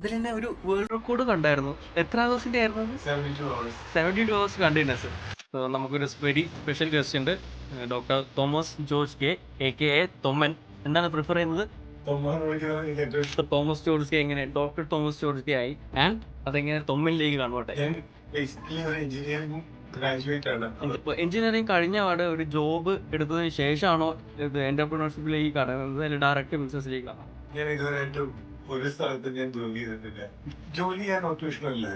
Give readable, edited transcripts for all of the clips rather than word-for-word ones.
ഇതിൽ തന്നെ ഒരു വേൾഡ് റെക്കോർഡ് കണ്ടായിരുന്നു. എത്ര ഹവേഴ്സിന്റെ ആയിരുന്നു അത്? 72 hours. 72 hours continuous. നമുക്കൊരു വെരി സ്പെഷ്യൽ ഗസ്റ്റ് ഉണ്ട്, doctor Thomas George K AKA Thomman. എന്താണ് പ്രിഫർ ചെയ്യുന്നത്? തൊമ്മാന്ന് വിളിക്കുന്നത് എനിക്ക് ഏറ്റവും ഇഷ്ടം. തോമസ് ജോർജ് കെ എങ്ങനെ ഡോക്ടർ തോമസ് ജോർജ് കെ ആയി ആൻഡ് അതെങ്ങനെ തൊമ്മനിലേക്ക് കൺവേർട്ട് ആയി? ഞാൻ ബേസിക്കലി ഒരു എഞ്ചിനീയറിംഗ് ഗ്രാജുവേറ്റ് ആണ്. എഞ്ചിനീയറിംഗ് കഴിഞ്ഞ പാട് ഒരു ജോബ് എടുത്തതിന് ശേഷമാണോ ഇത് എന്റർപ്രണർഷിപ്പിലേക്ക് കടന്നത്, അല്ലെങ്കിൽ ഡയറക്റ്റ് ബിസിനസ്സിലേക്കാണോ? ഞാൻ ഇതുവരെയായിട്ടും ഒരു സ്ഥലത്ത് ഞാൻ ജോലി ചെയ്തിട്ടില്ല. ജോലി ചെയ്യാൻ ഒട്ടും ഇഷ്ടമല്ല.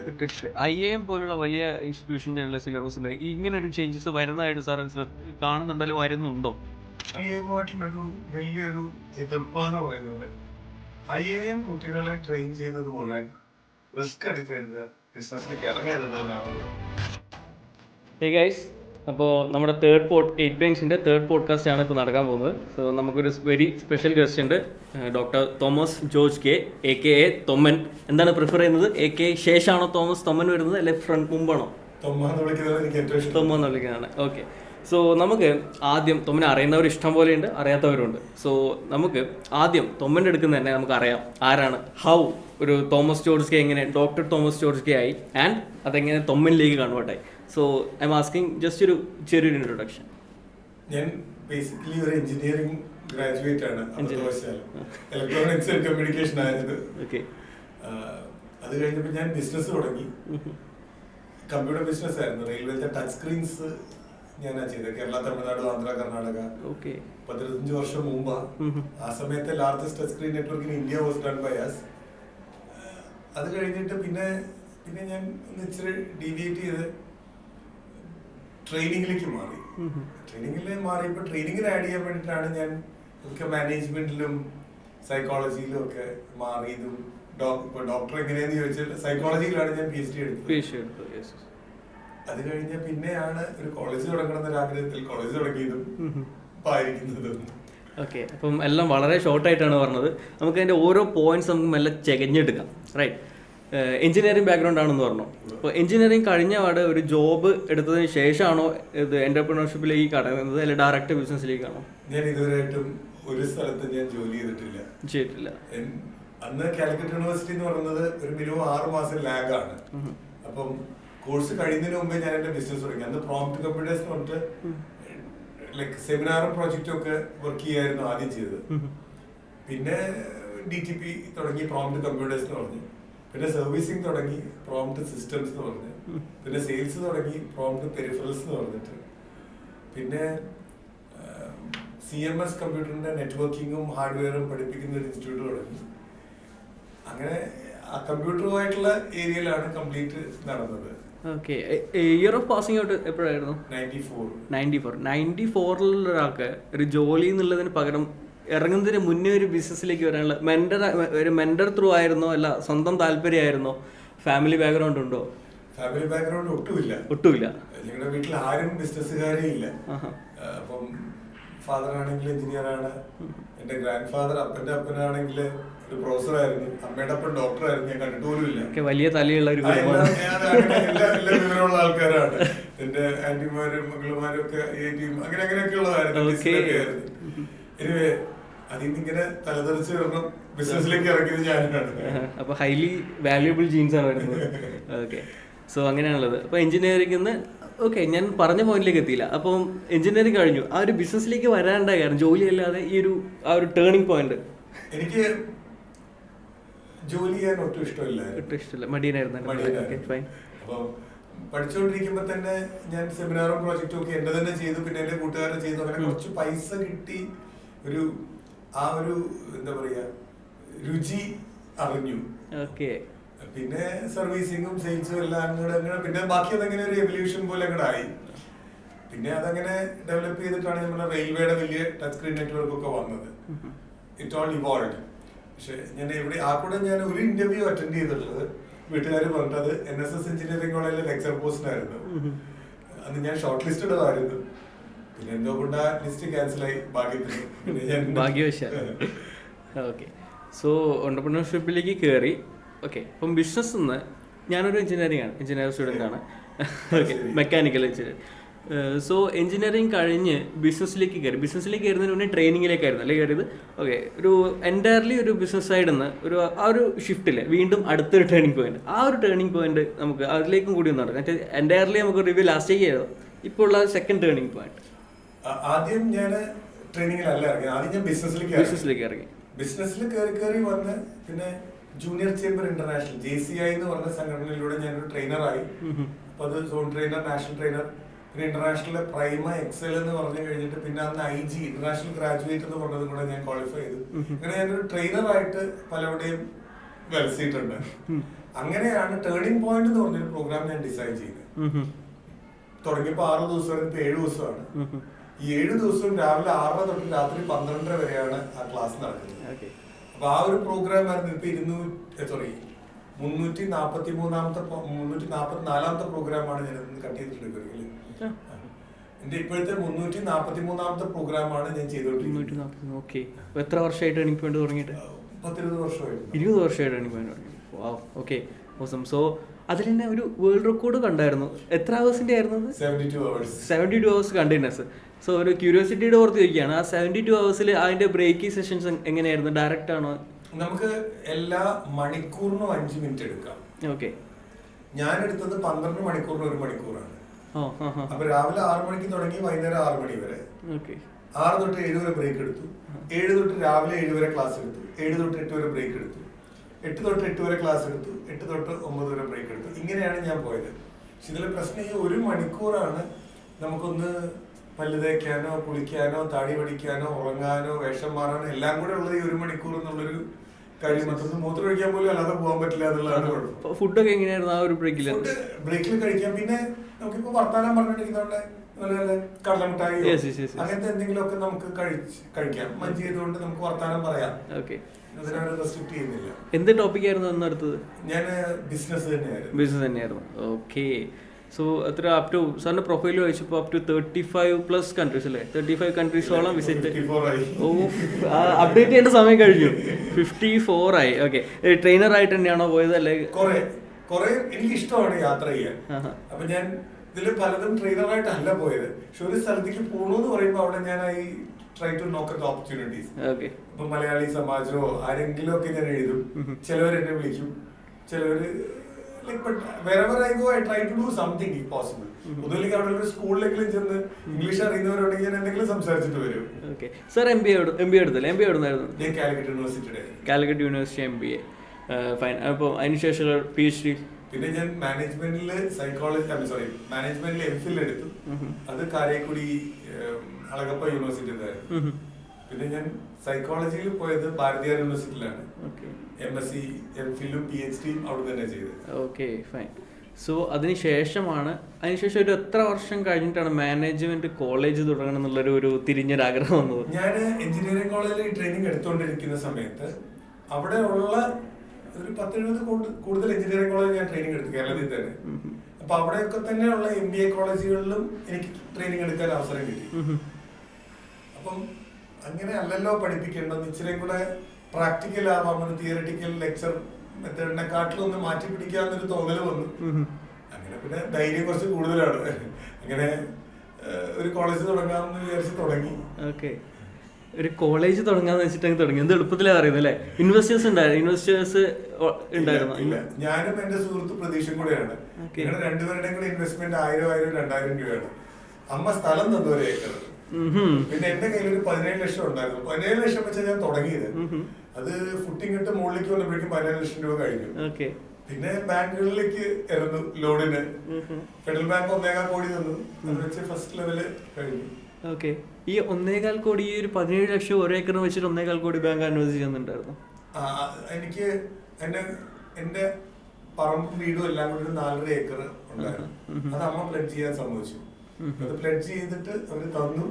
IIM പോലുള്ള വലിയ ഇൻസ്റ്റിറ്റ്യൂഷൻ്റെ സിലബസിൽ ഇങ്ങനെ ഒരു ചേഞ്ചസ് വരുന്നതായിട്ട് സാർ കാണുന്നുണ്ടല്ലോ, വരുന്നുണ്ടോ? IIM-ആയിട്ടുള്ളൊരു വലിയൊരു എതിർപ്പാന്ന് പറയുന്നത് IIM കുട്ടികളെ ട്രെയിൻ ചെയ്യുന്നത് മുഴുവൻ റിസ്ക് എടുക്കരുത്, ബിസിനസ്സിലേക്ക് ഇറങ്ങരുതെന്നാണ്. ഹേ ഗൈസ്, അപ്പോൾ നമ്മുടെ 8 ബെഞ്ചിൻ്റെ തേർഡ് പോഡ്കാസ്റ്റ് ആണ് ഇപ്പോൾ നടക്കാൻ പോകുന്നത്. സോ നമുക്കൊരു വെരി സ്പെഷ്യൽ ഗസ്റ്റ് ഉണ്ട്, doctor Thomas George K AKA Thomman. എന്താണ് പ്രിഫർ ചെയ്യുന്നത്? AKA ശേഷമാണോ തോമസ് തൊമ്മൻ വരുന്നത്, അല്ലെങ്കിൽ ഫ്രണ്ട് മുമ്പാണോ? തൊമ്മാന്ന് വിളിക്കുന്നത് എനിക്ക് ഏറ്റവും ഇഷ്ടം. തൊമ്മ എന്ന് വിളിക്കുന്നതാണ്. ഓക്കെ, സോ നമുക്ക് ആദ്യം തൊമ്മനെ അറിയുന്നവർ ഇഷ്ടം പോലെയുണ്ട്, അറിയാത്തവരുണ്ട്. സോ നമുക്ക് ആദ്യം തൊമ്മൻ്റെ എടുക്കുന്ന തന്നെ നമുക്കറിയാം ആരാണ്, ഹൗ ഒരു തോമസ് ജോർജ് കെ എങ്ങനെ ഡോക്ടർ തോമസ് ജോർജ് കെ ആയി ആൻഡ് അതെങ്ങനെ തൊമ്മനിലേക്ക് കൺവേർട്ട് ആയി. So I am asking just ഒരു ചെറിയൊരു ഇൻട്രൊഡക്ഷൻ. ഞാൻ ബേസിക്കലി ഒരു എഞ്ചിനീയറിംഗ് ഗ്രാജുവേറ്റ് ആണ്. ഇലക്ട്രോണിക്സ് ആൻഡ് കമ്മ്യൂണിക്കേഷൻ ആയിരുന്നു. ഓക്കെ, അത് കഴിഞ്ഞപ്പോൾ ഞാൻ ബിസിനസ് തുടങ്ങി. കമ്പ്യൂട്ടർ ബിസിനസ് ആയിരുന്നു. റെയിൽവേത്തെ ടച്ച് സ്ക്രീൻസ് ഞാനാ ചെയ്തത്. കേരള, തമിഴ്നാട്, ആന്ധ്ര, കർണാടക. ഓക്കെ, 15 വർഷം മുമ്പ് ആ സമയത്തെ largest touch screen network in India was done by us. അത് കഴിഞ്ഞിട്ട് പിന്നെ ഞാൻ ഒന്ന് ഇച്ചിരി ഡീവിയേറ്റ് ചെയ്ത് ട്രെയിനിങ്ങിലേക്ക് മാറി. മാറിയപ്പോൾ ട്രെയിനിങ്ങിന് ആഡ് ചെയ്യാൻ വേണ്ടിയിട്ടാണ് ഞാൻ ഒക്കെ മാനേജ്മെന്റിലും സൈക്കോളജിയിലും ഒക്കെ മാറിയതും. ഡോക്ടർ എങ്ങനെയാന്ന് ചോദിച്ചാൽ സൈക്കോളജിയിലാണ് ഞാൻ PhD എടുത്തത്. അത് കഴിഞ്ഞ പിന്നെയാണ് ഒരു കോളേജ് തുടങ്ങണം എന്നൊരു ആഗ്രഹത്തിൽ കോളേജ് തുടങ്ങിയതും ആയിരിക്കുന്നതും. ഓക്കെ, അപ്പം എല്ലാം വളരെ ഷോർട്ടായിട്ടാണ് പറഞ്ഞത്. നമുക്ക് അതിൻ്റെ ഓരോ പോയിന്റ്സ് നമുക്ക് മെല്ലെ ചെകഞ്ഞെടുക്കാം. റൈറ്റ്, എഞ്ചിനീയറിംഗ് ബാക്ക്ഗ്രൗണ്ട് ആണെന്ന് പറഞ്ഞു. അപ്പോൾ എഞ്ചിനീയറിംഗ് കഴിഞ്ഞ പാട് ഒരു ജോബ് എടുത്തതിന് ശേഷമാണോ ഇത് എന്റർപ്രണർഷിപ്പിലേക്ക് കടന്നത്, അല്ലെങ്കിൽ ഡയറക്റ്റ് ബിസിനസ്സിലേക്കാണോ? ഞാൻ ഇതുവരെയായിട്ടും ഒരു സ്ഥലത്ത് ഞാൻ ജോലി ചെയ്തിട്ടില്ല. അന്ന് കാലിക്കറ്റ് യൂണിവേഴ്സിറ്റി എന്ന് പറയുന്നത് ഒരു മിനിമം 6 മാസം ലാഗാണ്. അപ്പം കോഴ്സ് കഴിയുന്നതിന് മുമ്പേ ഞാൻ എന്റെ ബിസിനസ് തുടങ്ങി. അന്ന് പ്രോംപ്റ്റ് കമ്പ്യൂട്ടേഴ്സ് എന്ന് പറഞ്ഞിട്ട് ലൈക്ക് സെമിനാറും പ്രോജക്റ്റും ഒക്കെ വർക്ക് ചെയ്യായിരുന്നു ആദ്യം ചെയ്തത്. പിന്നെ DTP തുടങ്ങി, പ്രോംപ്റ്റ് കമ്പ്യൂട്ടേഴ്സ് എന്ന് പറഞ്ഞു. പിന്നെ സർവീസിങ് തുടങ്ങി, പ്രോംപ്റ്റ് സിസ്റ്റംസ് എന്ന് പറഞ്ഞു. പിന്നെ സെയിൽസ് തുടങ്ങി, പ്രോംപ്റ്റ് പെരിഫറൽസ് എന്ന് പറഞ്ഞിട്ട്. പിന്നെ CMS കമ്പ്യൂട്ടറിന്റെ നെറ്റ്വർക്കിങ്ങും ഹാർഡ്വെയറും പഠിപ്പിക്കുന്ന ഒരു ഇൻസ്റ്റിറ്റ്യൂട്ട് തുടങ്ങി. അങ്ങനെ ആ കമ്പ്യൂട്ടറുമായിട്ടുള്ള ഏരിയയിലാണ് കംപ്ലീറ്റ് നടന്നത്. Okay, year of passing out എപ്പോഴായിരുന്നു? 94 ഒരാൾക്ക് ഒരു ജോലി എന്നുള്ളതിന് പകരം ഇറങ്ങുന്നതിന് മുന്നേ ഒരു ബിസിനസ്സിലേക്ക് വരാനുള്ള മെന്റർ ത്രൂ ആയിരുന്നോ, അല്ല സ്വന്തം താല്പര്യമായിരുന്നോ, ഫാമിലി ബാക്ക്ഗ്രൗണ്ട് ഉണ്ടോ? ഫാമിലി ബാക്ക്ഗ്രൗണ്ട് ഒട്ടുമില്ല. ഞങ്ങളുടെ വീട്ടിൽ ആരും ബിസിനസ്സുകാരേ ഇല്ല. അപ്പം ഫാദർ ആണെങ്കിൽ എഞ്ചിനീയർ ആണ്. എന്റെ ഗ്രാൻഡ് ഫാദർ, അപ്പന്റെ അപ്പനാണെങ്കിൽ ഒരു പ്രൊഫസർ ആയിരുന്നു. അമ്മയുടെ അപ്പൻ ഡോക്ടർ ആയിരുന്നു. ഞാൻ കണ്ടിട്ട് പോലും ഇല്ല. വലിയ തലയുള്ള ഒരു എല്ലാ വിവരമുള്ള ആൾക്കാരാണ്. എന്റെ ആന്റിമാരും മകളുമാരും ഒക്കെ അങ്ങനെയൊക്കെ ഉള്ളതായിരുന്നു. എനിവേ അതിൽ നിന്ന് ഇങ്ങനെ തലതെറിച്ച് വരണം ബിസിനസ്സിലേക്ക് ഇറങ്ങിയത് ഞാനാണ്. അപ്പൊ ഹൈലി വാല്യുബിൾ ജീൻസ് ആണ് വരുന്നത്. ഓക്കെ, സോ അങ്ങനെയാണുള്ളത്. അപ്പൊ എഞ്ചിനീയറിംഗ് ഓക്കെ, ഞാൻ പറഞ്ഞ പോയിന്റിലേക്ക് എത്തിയില്ല. അപ്പം എഞ്ചിനീയറിംഗ് കഴിഞ്ഞു, ആ ഒരു ബിസിനസ്സിലേക്ക് വരാണ്ടായ കാരണം ജോലി അല്ലാതെ ഈ ഒരു ടേണിംഗ് പോയിന്റ്. എനിക്ക് ജോലി ചെയ്യാൻ ഒട്ടും ഇഷ്ടമില്ല, മടിയനായിരുന്നു. അപ്പം പഠിച്ചുകൊണ്ടിരിക്കുമ്പോ തന്നെ ഞാൻ സെമിനാറും പ്രോജക്റ്റും ഒക്കെ എന്റെ തന്നെ ചെയ്തു. പിന്നെ എന്റെ കൂട്ടുകാരെ ചെയ്തു. അങ്ങനെ കുറച്ച് പൈസ കിട്ടി ഒരു എന്താ പറയാ രുചി അറിഞ്ഞു. പിന്നെ സർവീസിങ്ങും സെയിൽസും എല്ലാം അങ്ങനെ പിന്നെ ബാക്കി അതങ്ങനെ ഒരു എവല്യൂഷൻ പോലെ അങ്ങോട്ട് ആയി. പിന്നെ അതങ്ങനെ ഡെവലപ്പ് ചെയ്തിട്ടാണ് നമ്മുടെ റെയിൽവേയുടെ വലിയ ടച്ച് സ്ക്രീൻ നെറ്റ്വർക്ക് ഒക്കെ വന്നത്. It all evolve. പക്ഷെ ഞാൻ ഞാൻ ഒരു ഇന്റർവ്യൂ അറ്റൻഡ് ചെയ്തിട്ടുള്ളത് വീട്ടുകാർ പറഞ്ഞത് NSS എഞ്ചിനീയറിംഗ് കോളേജിലെ ലെക്ചർ പോസ്റ്റിനായിരുന്നു. അന്ന് ഞാൻ ഷോർട്ട് ലിസ്റ്റഡ് ആയിരുന്നു. പിന്നെ എന്തോ കൊണ്ട് ആ ലിസ്റ്റ് ക്യാൻസൽ ആയി ഭാഗ്യവശാൽ. ഓക്കെ, സോ എന്റർപ്രണർഷിപ്പിലേക്ക് കയറി. ഓക്കെ, അപ്പം ബിസിനസ് ഞാനൊരു എഞ്ചിനീയർ സ്റ്റുഡൻ്റ് ആണ്. Okay, mechanical engineer. So engineering കഴിഞ്ഞ് ബിസിനസ്സിലേക്ക് കയറുന്നതിന് മുന്നേ ട്രെയിനിങ്ങിലേക്കായിരുന്നു അല്ലേ കയറിയത്? ഓക്കെ, ഒരു എൻറ്റയർലി ഒരു ബിസിനസ് സൈഡിൽ നിന്ന് ആ ഒരു ഷിഫ്റ്റിൽ വീണ്ടും അടുത്തൊരു ടേണിംഗ് പോയിന്റ്, ആ ഒരു ടേണിംഗ് പോയിന്റ് നമുക്ക് അതിലേക്കും കൂടി ഒന്ന് നടക്കാം. മറ്റേ എൻറ്റയർലി നമുക്ക് റിവ്യൂ ലാസ്റ്റേക്ക് ചെയ്തോ, ഇപ്പോൾ ഉള്ള സെക്കൻഡ് ടേണിംഗ് പോയിന്റ്. ആദ്യം ഞാൻ ട്രെയിനിങ്ങിലല്ല ഇറങ്ങി, ആദ്യം ഞാൻ ബിസിനസ്സിലേക്ക് ഇറങ്ങി. ബിസിനസ്സിൽ കയറി വന്ന് പിന്നെ ജൂനിയർ ചേംബർ ഇന്റർനാഷണൽ JCI എന്ന് പറഞ്ഞ സംഘടനയിലൂടെ ഞാനൊരു ട്രെയിനറായി. അപ്പൊ അത് സോൺ ട്രെയിനർ, നാഷണൽ ട്രെയിനർ, പിന്നെ ഇന്റർനാഷണൽ പ്രൈമ എക്സൽ എന്ന് പറഞ്ഞു കഴിഞ്ഞിട്ട് പിന്നെ അന്ന് IG ഇന്റർനാഷണൽ ഗ്രാജുവേറ്റ് എന്ന് പറഞ്ഞതും കൂടെ ഞാൻ ക്വാളിഫൈ ചെയ്തു. അങ്ങനെ ഞാനൊരു ട്രെയിനറായിട്ട് പലവിടെയും വലസിയിട്ടുണ്ട്. അങ്ങനെയാണ് ടേണിംഗ് പോയിന്റ് എന്ന് പറഞ്ഞൊരു പ്രോഗ്രാം ഞാൻ ഡിസൈൻ ചെയ്തത്. തുടങ്ങിയപ്പോ 6 ദിവസം, ഇപ്പൊ 7 ദിവസമാണ്. ഈ 7 ദിവസവും രാവിലെ 6 തൊട്ട് രാത്രി 12 വരെയാണ് ആ ക്ലാസ് നടക്കുന്നത്. അപ്പൊ ആ ഒരു പ്രോഗ്രാം ആയിരുന്നു ഇപ്പൊ 344ാമത്തെ പ്രോഗ്രാമാണ് ഞാൻ കട്ട് ചെയ്തിട്ടുണ്ടെങ്കിൽ എന്റെ ഇപ്പോഴത്തെ 343ാമത്തെ പ്രോഗ്രാമാണ് ഞാൻ ചെയ്തോണ്ടിരിക്കുന്നത്. എത്ര വർഷമായിട്ട് ടേണിംഗ് പോയിന്റ് തുടങ്ങിയിട്ട്? 20 വർഷമായിട്ട്. 20 വർഷമായിട്ട് ടേണിംഗ് പോയിന്റ് തുടങ്ങി. Okay, awesome. സോ അതിൽ തന്നെ ഒരു വേൾഡ് റെക്കോർഡ് കണ്ടായിരുന്നു. എത്ര അവേഴ്സിന്റെ ആയിരുന്നു? 72 അവേഴ്സ് കണ്ടിന്യൂസ്. സോ ഒരു ക്യൂരിയോസിറ്റിയുടെ ഓർത്ത് ചോദിക്കുകയാണ്, ആ 72 അവേഴ്സിൽ അതിന്റെ ബ്രേക്കിംഗ് സെഷൻസ് എങ്ങനെയായിരുന്നു? ഡയറക്റ്റ് ആണോ? നമുക്ക് എല്ലാ മണിക്കൂറിനും 5 മിനിറ്റ് എടുക്കാം. ഓക്കെ, ഞാൻ എടുത്തത് 12 മണിക്കൂറിന് 1 മണിക്കൂറാണ്. അപ്പൊ രാവിലെ 6 മണിക്ക് തുടങ്ങി വൈകുന്നേരം 6 മണി വരെ. 6 തൊട്ട് 7 വരെ ബ്രേക്ക് എടുത്തു. 7 തൊട്ട് രാവിലെ 7 വരെ ക്ലാസ് എടുത്തു. 7 തൊട്ട് 8 വരെ ബ്രേക്ക് എടുത്തു. 8 തൊട്ട് 8 വരെ ക്ലാസ് എടുത്തു. 8 തൊട്ട് 9 വരെ ബ്രേക്ക് എടുത്തു. ഇങ്ങനെയാണ് ഞാൻ പോയത്. പക്ഷെ ഇതിലെ പ്രശ്നം ഈ 1 മണിക്കൂറാണ് നമുക്കൊന്ന് പല്ല് തേക്കാനോ കുളിക്കാനോ താടി പഠിക്കാനോ ഉറങ്ങാനോ വേഷം മാറാനോ എല്ലാം കൂടെ ഉള്ളത് ഈ 1 മണിക്കൂർ എന്നുള്ളൊരു കാര്യം. മറ്റൊന്ന് മൂത്രം കഴിക്കാൻ പോലും അല്ലാതെ പോകാൻ പറ്റില്ല എന്നുള്ളതാണ് കുഴപ്പം. ഫുഡൊക്കെ എങ്ങനെയായിരുന്നു ആ ഒരു ബ്രേക്കിൽ? ഫുഡ് ബ്രേക്കിൽ കഴിക്കാം. പിന്നെ നമുക്കിപ്പോ വർത്താനം പറഞ്ഞിരിക്കുന്നതുകൊണ്ട് കടലമിഠായി അങ്ങനത്തെ എന്തെങ്കിലുമൊക്കെ നമുക്ക് കഴിക്കാം. മഞ്ച് ചെയ്തുകൊണ്ട് നമുക്ക് വർത്താനം പറയാം. അതിനവരെ റെസ്ട്രിക്ട് ചെയ്യുന്നില്ല. എന്ത് ടോപ്പിക് ആയിരുന്നു അന്ന് അടുത്തത്? ഞാൻ ബിസിനസ് തന്നെയായിരുന്നു. ഓക്കെ. സോ അത്ര അപ് ടു സാറിന്റെ പ്രൊഫൈൽ വായിച്ചപ്പോൾ അപ് ടു 35+ കൺട്രീസ് അല്ലേ? 35 കൺട്രീസോളം വിസിറ്റ്. അപ്ഡേറ്റ് ചെയ്യേണ്ട സമയം കഴിഞ്ഞു. 54 ആയി. ഓക്കെ, ട്രെയിനർ ആയിട്ട് തന്നെയാണോ പോയത്? അല്ലെ കുറെ എനിക്ക് ഇഷ്ടമാണ് യാത്ര ചെയ്യാൻ. അപ്പൊ ഞാൻ ഇതിൽ പലതും ട്രെയിനറായിട്ടല്ല പോയത്. പക്ഷെ ഒരു സ്ഥലത്തേക്ക് പോകണമെന്ന് പറയുമ്പോൾ അവിടെ ഞാൻ ട്രൈ ടു നോക്ക് അറ്റ് ഓപ്പർച്യൂണിറ്റീസ്. ഇപ്പൊ മലയാളി സമാജോ ആരെങ്കിലും ഒക്കെ ഞാൻ എഴുതും. ചിലവർ എന്നെ വിളിക്കും, ചിലവര് wherever I go I try to do something if possible. ഒന്നുമില്ലെങ്കിൽ അവിടെ ഒരു സ്കൂളിലെങ്കിലും ചെന്ന് ഇംഗ്ലീഷ് അറിയുന്നവരുണ്ടെങ്കിൽ ഞാൻ എന്തെങ്കിലും സംസാരിച്ചിട്ട് വരും. ഓക്കെ. Sir MBA എടുത്തല്ലേ? MBA എവിടുന്നായിരുന്നു? ഞാൻ കാലിക്കറ്റ് യൂണിവേഴ്സിറ്റി MBA. ഫൈൻ. അപ്പോൾ അതിനുശേഷം PhD? പിന്നെ ഞാൻ മാനേജ്മെന്റിൽ MPhil എടുത്തു. അത് കാരക്കുടി അളഗപ്പ യൂണിവേഴ്സിറ്റിയിലായിരുന്നു. പിന്നെ ഞാൻ സൈക്കോളജിയിൽ പോയത് ഭാരതീയ യൂണിവേഴ്സിറ്റിയിലാണ്. MSc MPhil PhD അവിടെ തന്നെ ചെയ്തത്. Okay, fine. സോ അതിനുശേഷം ഒരു എത്ര വർഷം കഴിഞ്ഞിട്ടാണ് മാനേജ്മെന്റ് കോളേജ് തുടങ്ങണം എന്നുള്ളൊരു തിരിഞ്ഞൊരാഗ്രഹം വന്നത്? ഞാൻ എഞ്ചിനീയറിംഗ് കോളേജിൽ ട്രെയിനിങ് എടുത്തുകൊണ്ടിരിക്കുന്ന സമയത്ത് അവിടെ ഉള്ള ഒരു 10-70 കൂടുതൽ എഞ്ചിനീയറിംഗ് കോളേജ് ഞാൻ ട്രെയിനിങ് എടുത്തു കേരളത്തിൽ തന്നെ. അപ്പൊ അവിടെയൊക്കെ തന്നെയുള്ള MBA കോളേജുകളിലും എനിക്ക് ട്രെയിനിങ് എടുക്കാൻ അവസരം കിട്ടി. അപ്പം അങ്ങനെ അല്ലല്ലോ പഠിപ്പിക്കേണ്ടത്, ഇച്ചിരി കൂടെ പ്രാക്ടിക്കൽ ആവാം, ഒരു തിയറിറ്റിക്കൽ ലെക്ചർ മെത്തേഡിനെക്കാട്ടിലും ഒന്ന് മാറ്റി പിടിക്കാന്നൊരു തോന്നല് വന്നു. അങ്ങനെ പിന്നെ ധൈര്യം കുറച്ച് കൂടുതലാണ്. അങ്ങനെ ഒരു കോളേജ് തുടങ്ങാമെന്ന് വിചാരിച്ച് തുടങ്ങി. ഓക്കെ, ഒരു കോളേജ് തുടങ്ങാന്ന് വെച്ചിട്ട് തുടങ്ങി. എന്ത് എളുപ്പത്തിലാണ് അറിയുന്നത് അല്ലേ? ഇൻവെസ്റ്റേഴ്സ് ഉണ്ടായിരുന്നു? ഇല്ല, ഞാനും എന്റെ സുഹൃത്ത് പ്രതീക്ഷയും കൂടെയാണ്. ഞങ്ങളുടെ രണ്ടുപേരുടെയും കൂടെ ഇൻവെസ്റ്റ്മെന്റ് 1000-2000 രൂപയാണ്. അമ്മ സ്ഥലം തന്നു 1 ഏക്കർ. പിന്നെ എന്റെ കയ്യിൽ ഒരു 17 ലക്ഷം ഉണ്ടായിരുന്നു. 17 ലക്ഷം വെച്ചാൽ ഞാൻ തുടങ്ങിയത്. അത് ഫുട്ടിങ് ഇട്ട് മുകളിലേക്ക് വന്നപ്പോഴേക്കും 17 ലക്ഷം രൂപ കഴിഞ്ഞു. പിന്നെ ബാങ്കുകളിലേക്ക് ഇറങ്ങു ലോണിന്. ഫെഡറൽ ബാങ്ക് 1.25 കോടി തന്നു. അത് വെച്ച് ഫസ്റ്റ് ലെവല് കഴിഞ്ഞു. ഓക്കെ, ഈ 1.25 കോടി, ഈ ഒരു 17 ലക്ഷം 1 ഏക്കറിന് വെച്ചിട്ട് 1.25 കോടി ബാങ്ക് അനുവദിച്ചിരുന്നുണ്ടായിരുന്നു. എനിക്ക് എന്റെ പറമ്പും വീടും എല്ലാം കൂടി 4.5 ഏക്കർ ഉണ്ടായിരുന്നു. അത് അമ്മ പ്ലെഡ്ജ് ചെയ്യാൻ സമ്മതിച്ചു. അത് പ്ലെഡ്ജ് ചെയ്തിട്ട് അവര് തന്നു.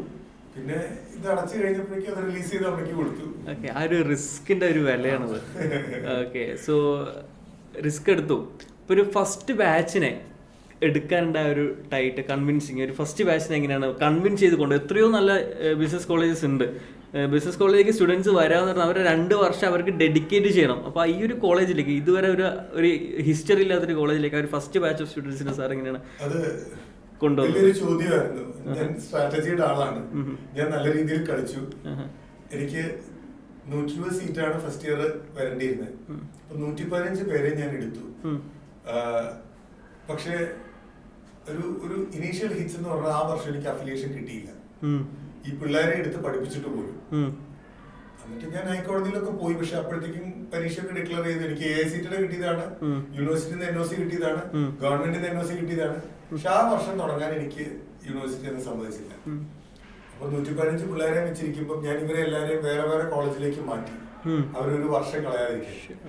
പിന്നെ ഇത് അടച്ചു കഴിഞ്ഞപ്പോഴേക്കും അത് റിലീസ് ചെയ്ത് അമ്മയ്ക്ക് കൊടുത്തു. ആ ഒരു റിസ്കിന്റെ ഒരു വിലയാണത്. ഓക്കെ, സോ റിസ്ക് എടുത്തു. ഇപ്പൊ ഒരു ഫസ്റ്റ് ബാച്ചിനെ എടുക്കാനുണ്ടായ ഒരു ടൈറ്റ് കൺവിൻസിങ്, ഒരു ഫസ്റ്റ് ബാച്ചിനെ എങ്ങനെയാണ് കൺവിൻസ് ചെയ്ത് കൊണ്ട്? എത്രയോ നല്ല ബിസിനസ് കോളേജസ് ഉണ്ട്. ബിസിനസ് കോളേജിലേക്ക് സ്റ്റുഡൻസ് വരാമെന്ന് പറഞ്ഞാൽ അവർ 2 വർഷം അവർക്ക് ഡെഡിക്കേറ്റ് ചെയ്യണം. അപ്പോൾ ഈ ഒരു കോളേജിലേക്ക്, ഇതുവരെ ഒരു ഹിസ്റ്ററി ഇല്ലാത്തൊരു കോളേജിലേക്ക് ഒരു ഫസ്റ്റ് ബാച്ച് ഓഫ് സ്റ്റുഡൻസിന് സാർ എങ്ങനെയാണ്? അത് വലിയൊരു ചോദ്യമായിരുന്നു. ഞാൻ സ്ട്രാറ്റജിയുടെ ആളാണ്, ഞാൻ നല്ല രീതിയിൽ കളിച്ചു. എനിക്ക് 120 സീറ്റാണ് ഫസ്റ്റ് ഇയർ വരേണ്ടിയിരുന്നത്. 115 പേരെ ഞാൻ എടുത്തു. പക്ഷെ ഒരു ഇനീഷ്യൽ ഹിറ്റ്സ് എന്ന് പറഞ്ഞാൽ ആ വർഷം എനിക്ക് അഫിലിയേഷൻ കിട്ടിയില്ല. ഈ പിള്ളേരെ എടുത്ത് പഠിപ്പിച്ചിട്ട് പോലും. എന്നിട്ട് ഞാൻ ഹൈക്കോടതിയിലൊക്കെ പോയി. പക്ഷെ അപ്പോഴത്തേക്കും പരീക്ഷയൊക്കെ ഡിക്ലെയർ ചെയ്ത് എനിക്ക് AICTE കിട്ടിയതാണ്, യൂണിവേഴ്സിറ്റിന്ന് NOC കിട്ടിയതാണ്, ഗവൺമെന്റിന് NOC കിട്ടിയതാണ്. പക്ഷെ ആ വർഷം തുടങ്ങാൻ എനിക്ക് യൂണിവേഴ്സിറ്റി ഒന്നും സമ്മതിച്ചില്ല. അപ്പൊ 115 പിള്ളേരെ വെച്ചിരിക്കുമ്പോൾ ഞാൻ ഇവരെ എല്ലാവരെയും വേറെ വേറെ കോളേജിലേക്ക് മാറ്റി, അവരൊരു വർഷം കളയാതിരിക്കും.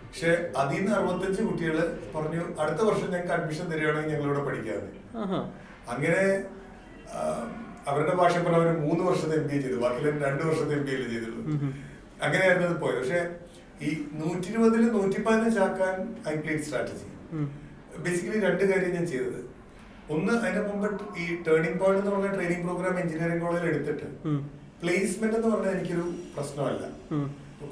പക്ഷെ അതിൽ നിന്ന് 65 കുട്ടികൾ പറഞ്ഞു അടുത്ത വർഷം ഞങ്ങൾക്ക് അഡ്മിഷൻ തരികയാണെങ്കിൽ ഞങ്ങളിവിടെ പഠിക്കാതെ. അങ്ങനെ അവരുടെ ഭാഷ പറഞ്ഞ അവർ 3 വർഷത്തെ MBA ചെയ്തു, ബാക്കി 2 വർഷത്തെ MBA ചെയ്തുള്ളൂ. അങ്ങനെയായിരുന്നു അത് പോയത്. പക്ഷെ ഈ 120-ൽ 115 ആക്കാൻ ഐ പ്ലേഡ് സ്ട്രാറ്റജി. ബേസിക്കലി 2 കാര്യം ഞാൻ ചെയ്തത്. ഒന്ന്, അതിന്റെ മുമ്പ് ഈ ടേണിംഗ് പോയിന്റ് എന്ന് പറഞ്ഞ ട്രെയിനിങ് പ്രോഗ്രാം എഞ്ചിനീയറിംഗ് കോളേജിൽ എടുത്തിട്ട് പ്ലേസ്മെന്റ് എന്ന് പറഞ്ഞാൽ എനിക്കൊരു പ്രശ്നമല്ല.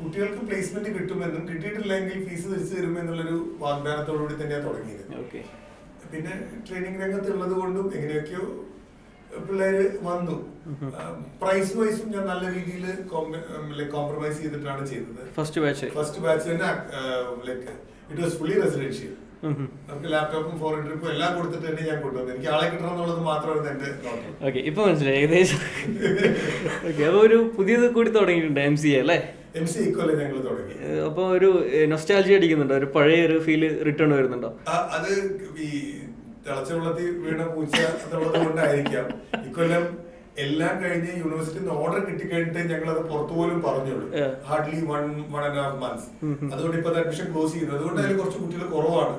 കുട്ടികൾക്ക് പ്ലേസ്മെന്റ് കിട്ടുമെന്നും കിട്ടിയിട്ടില്ലെങ്കിൽ ഫീസ് തിരിച്ചു തരുമെന്നുള്ളൊരു വാഗ്ദാനത്തോടുകൂടി തന്നെയാണ് തുടങ്ങിയത്. പിന്നെ ട്രെയിനിങ് രംഗത്തുള്ളത് കൊണ്ടും എങ്ങനെയൊക്കെയോ പിള്ളേര് വന്നു. പ്രൈസ് വൈസും ഞാൻ നല്ല രീതിയിൽ കോംപ്രമൈസ് ചെയ്തിട്ടാണ് ചെയ്തത്. ഫസ്റ്റ് ബാച്ച് തന്നെ ഇറ്റ് വാസ് ഫുള്ളി റെസിഡൻഷ്യൽ. നമുക്ക് ലാപ്ടോപ്പും ഫോറിൻ ട്രിപ്പും എല്ലാം കൊടുത്തിട്ട് തന്നെ ഞാൻ കൊണ്ടുവന്നു. എനിക്ക് ആളെ കിട്ടണം എന്നുള്ളത് മാത്രമാണ് എന്റെ നോട്ടം. ഇപ്പൊ മനസ്സിലായി ഏകദേശം. അപ്പൊ ഒരു പുതിയത് കൂടി തുടങ്ങിയിട്ടുണ്ട് MCA അല്ലേ? MCA ഇക്കൊല്ലം ഞങ്ങൾ തുടങ്ങി. അപ്പൊ ഒരു നൊസ്റ്റാൾജി അടിക്കുന്നുണ്ടോ? ഒരു പഴയ ഒരു ഫീല് റിട്ടേൺ വരുന്നുണ്ടോ? അത് ഈ തിളച്ച വെള്ളത്തിൽ വീണ പൂച്ച എന്നുള്ളത് കൊണ്ടായിരിക്കാം. ഇക്കൊല്ലം എല്ലാം കഴിഞ്ഞ് യൂണിവേഴ്സിറ്റിയിൽ നിന്ന് ഓർഡർ കിട്ടിക്കഴിഞ്ഞിട്ട് ഞങ്ങൾ അത് പുറത്തു പോലും പറഞ്ഞോളൂ. Hardly 1.5 months. അതുകൊണ്ട് ഇപ്പൊ അഡ്മിഷൻ ക്ലോസ് ചെയ്തു. അതുകൊണ്ട് അതിൽ കുറച്ച് കുട്ടികൾ കുറവാണ്.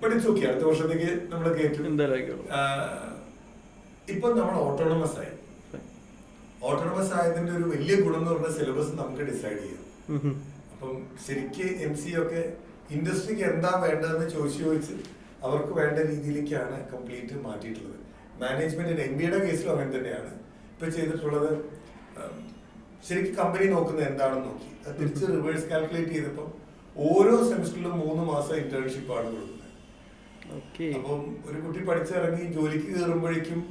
ബട്ട് ഇറ്റ്സ് ഓക്കെ, അടുത്ത വർഷത്തേക്ക് നമ്മൾ കയറ്റും. ഇപ്പൊ നമ്മൾ ഓട്ടോണമസ് ആയി. ഓട്ടോണമസ് ആയതിന്റെ ഒരു വലിയ ഗുണം എന്ന് പറഞ്ഞാൽ സിലബസ് നമുക്ക് ഡിസൈഡ് ചെയ്യാം. അപ്പം ശരിക്ക് MCA ഒക്കെ ഇൻഡസ്ട്രിക്ക് എന്താ വേണ്ടതെന്ന് ചോദിച്ച് അവർക്ക് വേണ്ട രീതിയിലേക്കാണ് കംപ്ലീറ്റ് മാറ്റിയിട്ടുള്ളത്. മാനേജ്മെന്റിന് MBAയുടെ കേസിലും അങ്ങനെ തന്നെയാണ് ഇപ്പൊ ചെയ്തിട്ടുള്ളത്. ശരിക്കും കമ്പനി നോക്കുന്നത് എന്താണെന്ന് നോക്കി അത് തിരിച്ച് റിവേഴ്സ് കാൽക്കുലേറ്റ് ചെയ്തപ്പോൾ ഓരോ സെമിസ്റ്ററിലും 3 മാസം ഇന്റേൺഷിപ്പ് ആണ് കൊടുക്കുന്നത്. അപ്പം ഒരു കുട്ടി പഠിച്ചിറങ്ങി ജോലിക്ക് കയറുമ്പോഴേക്കും,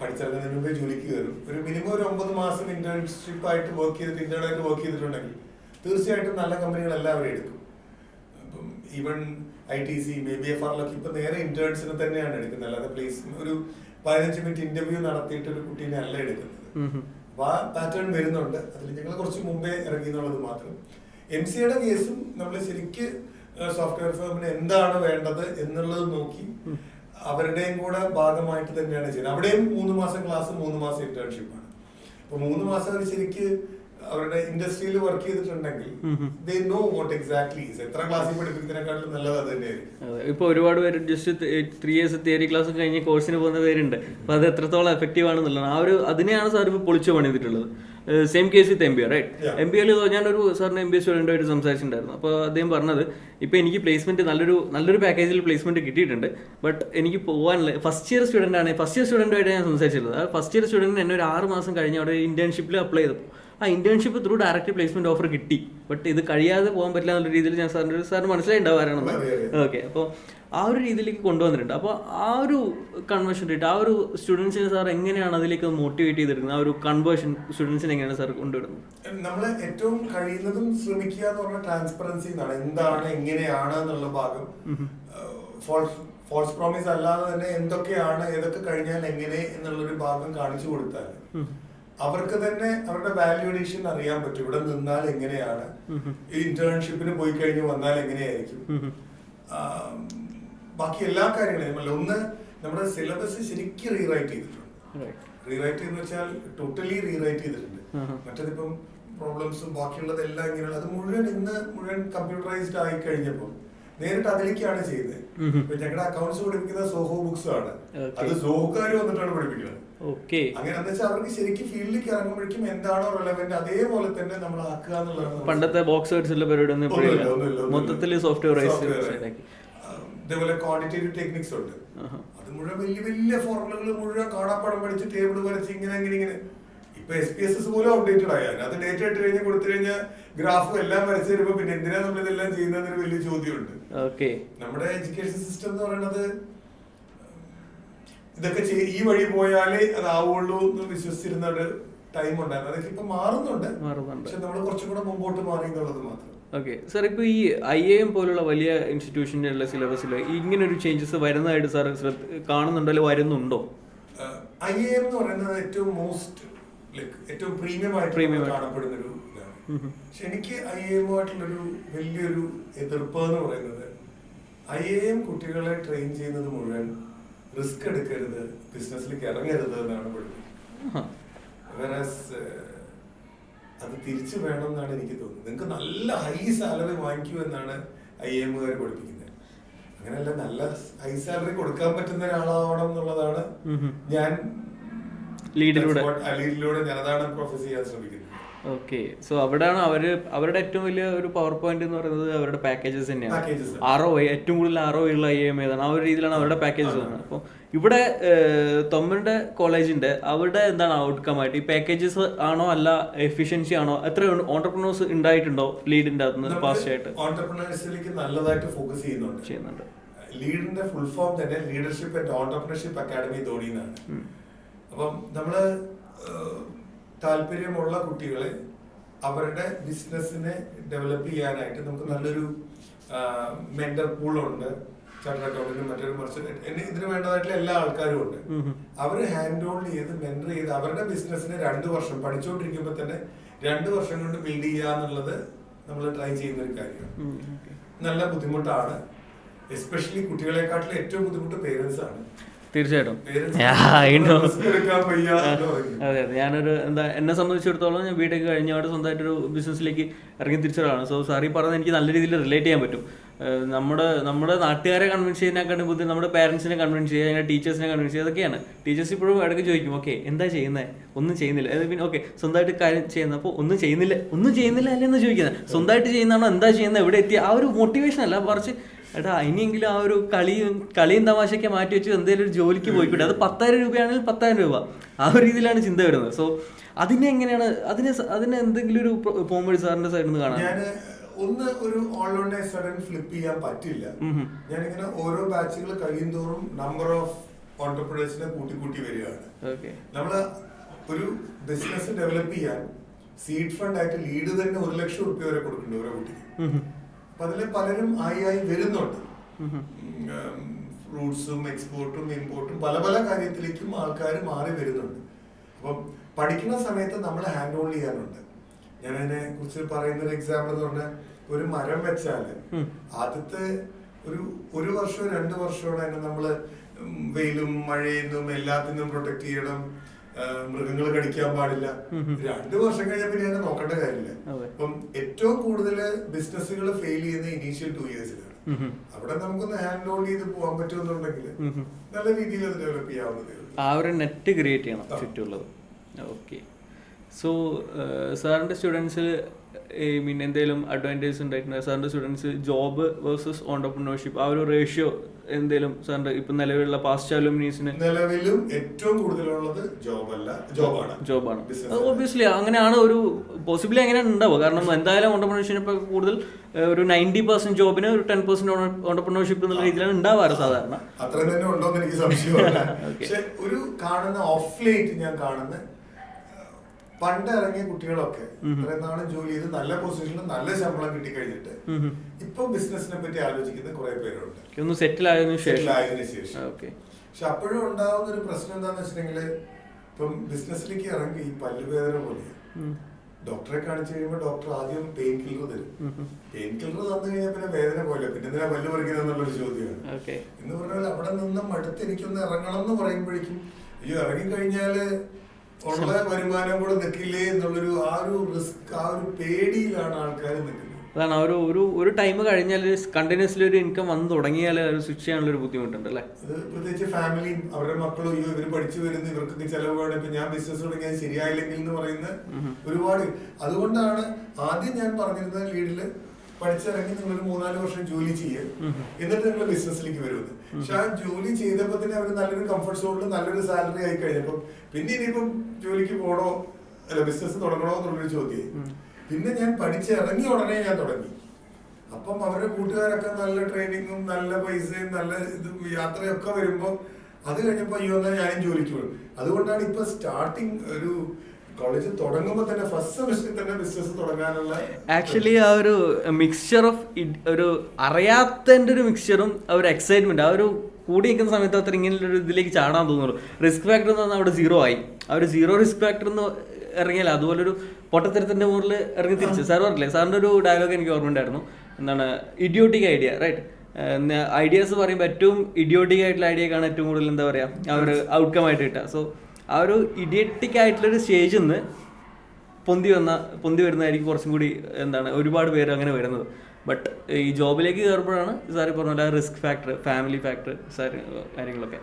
പഠിച്ചിറങ്ങുന്നതിന് മുമ്പേ ജോലിക്ക് കയറും, ഒരു മിനിമം ഒരു 9 മാസം ഇന്റേൺഷിപ്പ് ആയിട്ട് വർക്ക് ചെയ്തിട്ട് ഇന്റേണായിട്ട് വർക്ക് ചെയ്തിട്ടുണ്ടെങ്കിൽ തീർച്ചയായിട്ടും നല്ല കമ്പനികളെല്ലാം അവരെ എടുക്കും. അപ്പം ഈവൻ ITC, BFRലൊക്കെ ഇപ്പൊ നേരെ ഇന്റേൺസിനെ തന്നെയാണ് എടുക്കുന്നത്, അല്ലാതെ പ്ലേസ്മെന്റ് ഒരു 15 മിനിറ്റ് ഇന്റർവ്യൂ നടത്തിയിട്ട് ഒരു കുട്ടീനെ അല്ല എടുക്കുന്നത്. അപ്പൊ ആ പാറ്റേൺ വരുന്നുണ്ട്. അതിൽ ഞങ്ങൾ കുറച്ച് മുമ്പേ ഇറങ്ങി എന്നുള്ളത് മാത്രം. MCAയുടെ കേസും നമ്മൾ ശരിക്ക് സോഫ്റ്റ്വെയർ ഫേമിന് എന്താണ് വേണ്ടത് എന്നുള്ളത് നോക്കി അവരുടെയും കൂടെ ഭാഗമായിട്ട് തന്നെയാണ് ചെയ്യുന്നത്. അവിടെയും 3 മാസം ക്ലാസ്, 3 മാസം ഇന്റേൺഷിപ്പാണ്. അപ്പൊ 3 മാസം അവർ ശരിക്ക് അവരുടെ ഇൻഡസ്ട്രിയിൽ വർക്ക് ചെയ്തിട്ടുണ്ടെങ്കിൽ they know what exactly is. എത്ര ക്ലാസ്സിൽ പഠിപ്പിക്കുന്നതിനെക്കാളും നല്ലത് അത് തന്നെയായിരിക്കും. ഇപ്പൊ ഒരുപാട് പേര് ജസ്റ്റ് 3 years തിയറി ക്ലാസ് കഴിഞ്ഞ് കോഴ്സിന് പോകുന്ന പേരുണ്ട്. അപ്പൊ അത് എത്രത്തോളം എഫക്റ്റീവ് ആണെന്നുള്ളത് അതിനെയാണ് സാർ ഇപ്പൊ പൊളിച്ചു പണിതിട്ടുള്ളത്. Same case with MBA right. MBAയിൽ ഞാനൊരു സാറിന് MBA സ്റ്റുഡൻ്റായിട്ട് സംസാരിച്ചിട്ടുണ്ടായിരുന്നു. അപ്പോൾ അദ്ദേഹം പറഞ്ഞത് ഇപ്പോൾ എനിക്ക് പ്ലേസ്മെന്റ് നല്ലൊരു പാക്കേജിൽ പ്ലേസ്മെന്റ് കിട്ടിയിട്ടുണ്ട്. ബട്ട് എനിക്ക് പോകാനുള്ള ഫസ്റ്റ് ഇയർ സ്റ്റുഡൻ്റായിട്ട് ഞാൻ സംസാരിച്ചിട്ടുള്ളത്. ആ ഫസ്റ്റ് ഇയർ സ്റ്റുഡൻറ്റിന് എന്നെ ഒരു 6 മാസം കഴിഞ്ഞ് അവിടെ ഇന്റേൺഷിപ്പിൽ അപ്ലൈ ചെയ്തപ്പോൾ ആ internship through direct placement offer കിട്ടി. ബട്ട് ഇത് കഴിയാതെ പോകാൻ പറ്റില്ല എന്നുള്ള രീതിയിൽ ഞാൻ സാറിന് മനസ്സിലായിട്ടുണ്ടാവാറാണെന്ന്. ഓക്കെ, അപ്പോൾ ആ ഒരു രീതിയിലേക്ക് കൊണ്ടുവന്നിട്ടുണ്ട്. അപ്പോൾ ആ ഒരു കൺവേർഷൻ റേറ്റ്, ആ ഒരു സ്റ്റുഡൻസിനെ സാർ എങ്ങനെയാണ് അതിലേക്ക് മോട്ടിവേറ്റ് ചെയ്തെടുക്കുന്നത്? ആ ഒരു കൺവേർഷൻ സ്റ്റുഡൻസിനെ എങ്ങനെയാണ് സാർ കൊണ്ടുവരുന്നത്? നമ്മൾ ഏറ്റവും കഴിയുന്നതും ശ്രമിക്കുക എന്ന് പറഞ്ഞ ട്രാൻസ്പെറൻസി എന്നാണ്. എന്താണ്, എങ്ങനെയാണ് എന്നുള്ള ഭാഗം, ഫോൾസ് പ്രോമിസ് അല്ലാതെ തന്നെ എന്തൊക്കെയാണ്, ഏതൊക്കെ കഴിഞ്ഞാൽ എങ്ങനെ എന്നുള്ളൊരു ഭാഗം കാണിച്ചു കൊടുത്താൽ അവർക്ക് തന്നെ അവരുടെ വാല്യൂ അഡീഷൻ അറിയാൻ പറ്റും. ഇവിടെ നിന്നാൽ എങ്ങനെയാണ്, ഇന്റേൺഷിപ്പിന് പോയി കഴിഞ്ഞ് വന്നാൽ എങ്ങനെയായിരിക്കും, ബാക്കി എല്ലാ കാര്യങ്ങളും. ഒന്ന്, നമ്മുടെ സിലബസ് ശരിക്കും റീറൈറ്റ് ചെയ്തിട്ടുണ്ട്. റീറൈറ്റ് എന്ന് വെച്ചാൽ ടോട്ടലി റീറൈറ്റ് ചെയ്തിട്ടുണ്ട്. മറ്റേതിപ്പം പ്രോബ്ലംസും ബാക്കിയുള്ളതെല്ലാം ഇങ്ങനെയുള്ള അത് മുഴുവൻ കമ്പ്യൂട്ടറൈസ്ഡ് ആയി കഴിഞ്ഞപ്പോൾ നേരിട്ട് അതിലേക്കാണ് ചെയ്യുന്നത്. ഇപ്പൊ ഞങ്ങളുടെ അക്കൗണ്ട്സ് പഠിപ്പിക്കുന്ന സോഹോ ബുക്സ് ആണ്. അത് സോഹോക്കാർ വന്നിട്ടാണ് പഠിപ്പിക്കുന്നത്. അങ്ങനെ എന്താ വെച്ചാൽ അവർക്ക് ശരിക്കും ഫീൽഡിലേക്ക് ഇറങ്ങുമ്പോഴേക്കും എന്താണോ റെലവെന്റ് അതേപോലെ തന്നെ നമ്മൾ ആക്കുക എന്നുള്ളതാണ്. പണ്ടത്തെ ബോക്സ് മൊത്തത്തിൽ സോഫ്റ്റ്വെയർ. ഇതേപോലെ ക്വാണ്ടിറ്റേറ്റീവ് ടെക്നിക്സ് ഉണ്ട്. അത് മുഴുവൻ വലിയ വലിയ ഫോർമുലകൾ മുഴുവൻ കാണാപ്പാടം പഠിച്ച് ടേബിൾ വരച്ച് ഇങ്ങനെ. ഇപ്പൊ SPSS പോലും ഔട്ട്ഡേറ്റഡ് ആയാൽ അത് ഡേറ്റ ഇട്ട് കഴിഞ്ഞ് കൊടുത്തു കഴിഞ്ഞാൽ ഗ്രാഫും എല്ലാം വരച്ച് തരുമ്പോ പിന്നെ എന്തിനാ നമ്മൾ ഇതെല്ലാം ചെയ്യുന്നതിന് വലിയ ചോദ്യമുണ്ട്. നമ്മുടെ എഡ്യൂക്കേഷൻ സിസ്റ്റം എന്ന് പറയുന്നത് ഇതൊക്കെ ഈ വഴി പോയാലേ അതാവുള്ളൂ എന്ന് വിശ്വസിച്ചിരുന്ന ഒരു ടൈം ഉണ്ടായിരുന്നു. അതൊക്കെ ഇപ്പൊ മാറുന്നുണ്ട്, പക്ഷെ നമ്മൾ കുറച്ചും കൂടെ മുമ്പോട്ട് മാറി എന്നുള്ളത് മാത്രം. ഓക്കെ സാർ, ഇപ്പോൾ ഈ IIM പോലുള്ള വലിയ ഇൻസ്റ്റിറ്റ്യൂഷൻ്റെ സിലബസിൽ ഇങ്ങനൊരു ചേഞ്ചസ് വരുന്നതായിട്ട് സാർ കാണുന്നുണ്ടോ അല്ലെങ്കിൽ വരുന്നുണ്ടോ? IIM എന്ന് പറയുന്നത് ഏറ്റവും ഏറ്റവും പ്രീമിയം ആയിട്ട് കാണപ്പെടുന്ന ഒരു ഇതാണ്. പക്ഷെ എനിക്ക് IIM ആയിട്ടുള്ളൊരു വലിയൊരു എതിർപ്പ് എന്ന് പറയുന്നത്, IIM കുട്ടികളെ ട്രെയിൻ ചെയ്യുന്നത് മുഴുവൻ റിസ്ക് എടുക്കരുത്, ബിസിനസ്സിലേക്ക് ഇറങ്ങരുത് എന്നാണ് പഠിപ്പിക്കുന്നത്. അത് തിരിച്ചു വേണം എന്നാണ് എനിക്ക് തോന്നുന്നത്. നിങ്ങൾക്ക് നല്ല ഹൈ സാലറി വാങ്ങിക്കൂ എന്നാണ് IIM-കാർ പഠിപ്പിക്കുന്നത്. അങ്ങനെയല്ല, നല്ല ഹൈ സാലറി കൊടുക്കാൻ പറ്റുന്ന ഒരാളാവണം എന്നുള്ളതാണ് ഞാൻ ലീഡിലൂടെ ഞാൻ അതാണ് പ്രൊഫസ് ചെയ്യാൻ ശ്രമിക്കുന്നത്. ഓക്കെ, സോ അവിടെയാണ് അവരുടെ ഏറ്റവും വലിയ ഒരു പവർ പോയിന്റ് എന്ന് പറയുന്നത് അവരുടെ പാക്കേജസ് തന്നെയാണ്. ROI ഏറ്റവും കൂടുതൽ ROI ഉള്ള IIM ഏതാണ്, ആ ഒരു രീതിയിലാണ് അവരുടെ പാക്കേജസ് വന്നത്. അപ്പോൾ ഇവിടെ തൊമ്മന്റെ കോളേജിന്റെ അവരുടെ എന്താണ് ഔട്ട്കം ആയിട്ട് ഈ പാക്കേജസ് ആണോ അല്ല എഫിഷ്യൻസി ആണോ, എത്ര ഓണ്ടർപ്രണേഴ്സ് ഉണ്ടായിട്ടുണ്ടോ ലീഡിന്റെ അകത്ത് പാസ്റ്റ് ആയിട്ട്? ഓണ്ടർപ്രണേഴ്സിലേക്ക് നല്ലതായിട്ട് ഫോക്കസ് ചെയ്യുന്നുണ്ട്. ലീഡിന്റെ ഫുൾ ഫോം തന്നെ leadership and entrepreneurship academy Dhoni എന്നാണ്. അപ്പം നമ്മള് താല്പര്യമുള്ള കുട്ടികളെ അവരുടെ ബിസിനസ്സിനെ ഡെവലപ്പ് ചെയ്യാനായിട്ട് നമുക്ക് നല്ലൊരു മെന്റർ പൂളുണ്ട്. ചാർട്ടേഡ് അക്കൗണ്ടന്റും മറ്റൊരു ഇതിന് വേണ്ടതായിട്ടുള്ള എല്ലാ ആൾക്കാരും ഉണ്ട്. അവര് ഹാൻഡ് ഹോൾഡ് ചെയ്ത് മെന്റർ ചെയ്ത് അവരുടെ ബിസിനസ്സിനെ 2 വർഷം പഠിച്ചുകൊണ്ടിരിക്കുമ്പോൾ തന്നെ 2 വർഷം കൊണ്ട് ബിൽഡ് ചെയ്യാന്നുള്ളത് നമ്മൾ ട്രൈ ചെയ്യുന്ന ഒരു കാര്യമാണ്. നല്ല ബുദ്ധിമുട്ടാണ്, എസ്പെഷ്യലി കുട്ടികളെക്കാട്ടിലും ഏറ്റവും ബുദ്ധിമുട്ട് പേരൻസ് ആണ്. തീർച്ചയായിട്ടും അതെ. ഞാനൊരു എന്നെ സംബന്ധിച്ചിടത്തോളം ഞാൻ ബിടെക് കഴിഞ്ഞവിടെ സ്വന്തമായിട്ടൊരു ബിസിനസ്സിലേക്ക് ഇറങ്ങി തിരിച്ചതാണ്. സോ സാറി പറഞ്ഞത് എനിക്ക് നല്ല രീതിയിൽ റിലേറ്റ് ചെയ്യാൻ പറ്റും. നമ്മുടെ നാട്ടുകാരെ കൺവിൻസ് ചെയ്യുന്നതിനെക്കാട്ടും ബുദ്ധി നമ്മുടെ പാരൻസിനെ കൺവിൻസ് ചെയ്യുക, അങ്ങനെ ടീച്ചേഴ്സിനെ കൺവിൻസ് ചെയ്യുക, അതൊക്കെയാണ്. ടീച്ചേഴ്സ് ഇപ്പോഴും ഇടയ്ക്ക് ചോദിക്കും, ഓക്കെ എന്താ ചെയ്യുന്നത്, ഒന്നും ചെയ്യുന്നില്ല. പിന്നെ ഓക്കെ സ്വന്തമായിട്ട് കാര്യം ചെയ്യുന്നത്, അപ്പോൾ ഒന്നും ചെയ്യുന്നില്ല അല്ലെന്ന് ചോദിക്കുന്നത്. സ്വന്തമായിട്ട് ചെയ്യുന്നതാണോ, എന്താ ചെയ്യുന്നത്, എവിടെ എത്തി, ആ ഒരു മോട്ടിവേഷൻ അല്ല, മറിച്ച് എടാ ഇനിയെങ്കിലും ആ ഒരു കളിയും തമാശയൊക്കെ മാറ്റി വെച്ച് എന്തെങ്കിലും ഒരു ജോലിക്ക് പോയിക്കൂടെ. അത് 10,000 രൂപയാണെങ്കിൽ 10,000 രൂപ, ആ ഒരു രീതിയിലാണ് ചിന്ത വരുന്നത്. സോ അതിനെ എങ്ങനെയാണ് അതിന് എന്തെങ്കിലും ഒരു പോകുമ്പോൾ സാറിന്റെ സൈഡിൽ നിന്ന് കാണാൻ? ഒരു all on A sudden flip ചെയ്യാൻ പറ്റില്ല. ഞാനിങ്ങനെ ഓരോ ബാച്ചുകൾ കഴിയുന്തോറും നമ്പർ ഓഫ് ഓൺടർപ്രണേഴ്സിനെ കൂട്ടി വരികയാണ്. നമ്മള് ഒരു ബിസിനസ് ഡെവലപ്പ് ചെയ്യാൻ സീഡ് ഫണ്ട് ആയിട്ട് ലീഡ് തന്നെ 1 ലക്ഷം രൂപ വരെ കൊടുക്കുന്നുണ്ട് ഓരോ കുട്ടിക്ക്. അപ്പൊ അതില് പലരും ആയി വരുന്നുണ്ട്. ഫ്രൂട്ട്സും എക്സ്പോർട്ടും ഇമ്പോർട്ടും പല കാര്യത്തിലേക്കും ആൾക്കാർ മാറി വരുന്നുണ്ട്. അപ്പം പഠിക്കുന്ന സമയത്ത് നമ്മൾ ഹാൻഡ് ഹോൾഡ് ചെയ്യാനുണ്ട്. ഞാൻ അതിനെ കുറിച്ച് പറയുന്ന ഒരു എക്സാമ്പിൾ എന്ന് പറഞ്ഞാൽ, ഒരു മരം വെച്ചാല് ആദ്യത്തെ ഒരു വർഷമോ 2 വർഷമോ അതിനെ നമ്മള് വെയിലും മഴയിന്നും എല്ലാത്തിനും പ്രൊട്ടക്ട് ചെയ്യണം. മൃഗങ്ങൾ കടിക്കാൻ പാടില്ല. 2 വർഷം കഴിഞ്ഞാൽ പിന്നെ അതിനെ നോക്കേണ്ട കാര്യമില്ല. അപ്പം ഏറ്റവും കൂടുതൽ ബിസിനസ്സുകൾ ഫെയിൽ ചെയ്യുന്ന ഇനീഷ്യൽ 2 ഇയേഴ്സിലാണ്. അവിടെ നമുക്കൊന്ന് ഹാൻഡ് ഹോൾഡ് ചെയ്ത് പോകാൻ പറ്റുമെന്നുണ്ടെങ്കിൽ നല്ല രീതിയിൽ അത് ഡെവലപ്പ് ചെയ്യാവുന്നതേ ഉള്ളൂ. ആ ഒരു നെറ്റ് ക്രിയേറ്റ് ചെയ്യണം ചുറ്റുള്ളത്. ഓക്കെ, സോ സാറിൻ്റെ സ്റ്റുഡൻസിൽ എന്തെങ്കിലും അഡ്വാൻറ്റേജ് ഉണ്ടായിട്ടുണ്ടോ? സാറിൻ്റെ സ്റ്റുഡൻസ് ജോബ് വേഴ്സസ് ഓണ്ടർപ്രണർഷിപ്പ് ആ ഒരു റേഷ്യോ എന്തെങ്കിലും സാറിന്റെ ഇപ്പൊ നിലവിലുള്ള പാസ്റ്റ് അലുമിനീസിന്? നിലവിലും ഏറ്റവും കൂടുതലുള്ളത് ജോബാണ്. ഒബ്വിയസ്ലി അങ്ങനെയാണ്. ഒരു പോസിബിളി അങ്ങനെയാണ് ഉണ്ടാവുക. കാരണം എന്തായാലും ഓണ്ടർപ്രണർഷിപ്പ് കൂടുതൽ ഒരു 90% ജോബിന് ഒരു 10% ഓണ്ടർപ്രണർഷിപ്പ് എന്നുള്ള രീതിയിലാണ് ഉണ്ടാവാറ് സാധാരണ. അത്ര തന്നെ ഉണ്ടോന്ന് എനിക്ക് സംശയമാണ്. പക്ഷെ ഒരു കാണുന്ന ഓഫ് ലൈറ്റ് ഞാൻ കാണുന്ന പണ്ട് ഇറങ്ങിയ കുട്ടികളൊക്കെ ഇത്രയും നാളും ജോലി ചെയ്ത് നല്ല പൊസിഷനിൽ നല്ല ശമ്പളം കിട്ടിക്കഴിഞ്ഞിട്ട് ഇപ്പൊ ബിസിനസിനെ പറ്റി ആലോചിക്കുന്ന കുറെ പേരുണ്ട്, സെറ്റിൽ ആയതിനു ശേഷം. പക്ഷെ അപ്പോഴും ഉണ്ടാവുന്ന ഒരു പ്രശ്നം എന്താന്ന് വെച്ചിട്ടുണ്ടെങ്കിൽ, ഇപ്പം ബിസിനസ്സിലേക്ക് ഇറങ്ങി ഈ പല്ലുവേദന പോലെ ഡോക്ടറെ കാണിച്ചു കഴിയുമ്പോൾ ഡോക്ടർ ആദ്യം പെയിൻ കില്ലർ തരും. പെയിൻ കില്ലർ തന്നു കഴിഞ്ഞാൽ പിന്നെ വേദന പോലെ പിന്നെ എന്തിനാ പല്ല് പറിക്കുന്നത് എന്നുള്ളൊരു ചോദ്യമാണ്. എന്ന് പറഞ്ഞാൽ അവിടെ നിന്ന് മടുത്ത് എനിക്കൊന്ന് ഇറങ്ങണം എന്ന് പറയുമ്പോഴേക്കും അയ്യോ ഇറങ്ങിക്കഴിഞ്ഞാല് ഉള്ള വരുമാനം കൂടെ നിൽക്കില്ലേ എന്നുള്ളൊരു ആ ഒരു റിസ്ക്, ആ ഒരു പേടിയിലാണ് ആൾക്കാർ നിൽക്കുന്നത്. അതാണ് ഒരു ടൈം കഴിഞ്ഞാൽ കണ്ടിന്യൂസ്ലി ഒരു ഇൻകം വന്ന് തുടങ്ങിയാൽ അത് സ്വിച്ച് ചെയ്യാനുള്ള ഒരു ബുദ്ധിമുട്ടുണ്ട് അല്ലേ? അത് പ്രത്യേകിച്ച് ഫാമിലിയും അവരുടെ മക്കളും അയ്യോ ഇവർ പഠിച്ചു വരുന്നു, ഇവർക്കൊക്കെ ചെലവ് വേണം, ഇപ്പൊ ഞാൻ ബിസിനസ് തുടങ്ങിയാൽ ശരിയായില്ലെങ്കിൽ എന്ന് പറയുന്ന ഒരുപാട്. അതുകൊണ്ടാണ് ആദ്യം ഞാൻ പറഞ്ഞിരുന്നത് ലീഡില് പഠിച്ചിറങ്ങി നിങ്ങൾ 3-4 വർഷം ജോലി ചെയ്യുക, എന്നിട്ട് നിങ്ങൾ ബിസിനസ്സിലേക്ക് വരുന്നത്. പക്ഷെ ആ ജോലി ചെയ്തപ്പോ തന്നെ അവർ നല്ലൊരു കംഫർട്ട് സോണിൽ നല്ലൊരു സാലറി ആയി കഴിഞ്ഞപ്പം പിന്നെ ഇനിയിപ്പം ജോലിക്ക് പോകണോ അല്ല ബിസിനസ് തുടങ്ങണോ എന്നുള്ളൊരു ചോദ്യം. പിന്നെ ഞാൻ പഠിച്ചിറങ്ങിയ ഉടനെ ഞാൻ തുടങ്ങി. അപ്പം അവരുടെ കൂട്ടുകാരൊക്കെ നല്ല ട്രെയിനിങ്ങും നല്ല പൈസയും നല്ല ഇത് യാത്രയൊക്കെ വരുമ്പോ അത് കഴിഞ്ഞപ്പോൾ അയ്യോ എന്നാൽ ഞാനും ജോലിക്ക് പോകും. അതുകൊണ്ടാണ് ഇപ്പൊ സ്റ്റാർട്ടിങ് ഒരു കോളേജ് തുടങ്ങുമ്പോൾ തന്നെ ഫസ്റ്റ് സെമസ്റ്ററിൽ തന്നെ ബിസിനസ് തുടങ്ങാനുള്ള ആക്ച്വലി ആ ഒരു മിക്സ്ചർ ഓഫ് ഒരു അറിയാത്തതിൻ്റെ ഒരു മിക്സ്ചറും ആ ഒരു എക്സൈറ്റ്മെന്റ് ആ ഒരു കൂടി നിൽക്കുന്ന സമയത്ത് അത്ര ഇങ്ങനെ ഒരു ഇതിലേക്ക് ചാടാൻ തോന്നുള്ളൂ. റിസ്ക് ഫാക്ടർ എന്ന് പറഞ്ഞാൽ അവിടെ 0 ആയി. ആ ഒരു 0 റിസ്ക് ഫാക്ടർ എന്ന് ഇറങ്ങിയാൽ അതുപോലൊരു പൊട്ടത്തരത്തിൻ്റെ മുകളിൽ ഇറങ്ങി തിരിച്ച് സാർ പറഞ്ഞില്ലേ, സാറിൻ്റെ ഒരു ഡയലോഗ് എനിക്ക് ഓർമ്മയുണ്ടായിരുന്നു. എന്താണ്, ഇഡിയോട്ടിക് ഐഡിയ, റൈറ്റ്? ഐഡിയാസ് പറയുമ്പോൾ ഏറ്റവും ഇഡിയോട്ടിക് ആയിട്ടുള്ള ഐഡിയക്കാണ് ഏറ്റവും കൂടുതൽ എന്താ പറയുക ആ ഒരു ഔട്ട്കം ആയിട്ട് കിട്ടുക. സോ ആ ഒരു ഇഡിയറ്റിക് ആയിട്ടുള്ളൊരു സ്റ്റേജിൽ നിന്ന് പൊന്തി വരുന്നതായിരിക്കും കുറച്ചും കൂടി എന്താണ് ഒരുപാട് പേര് അങ്ങനെ വരുന്നത്. ബട്ട് ഈ ജോബിലേക്ക് കയറുമ്പോഴാണ് സാർ പറഞ്ഞ risk factor, family factor, sir കാര്യങ്ങളൊക്കെ.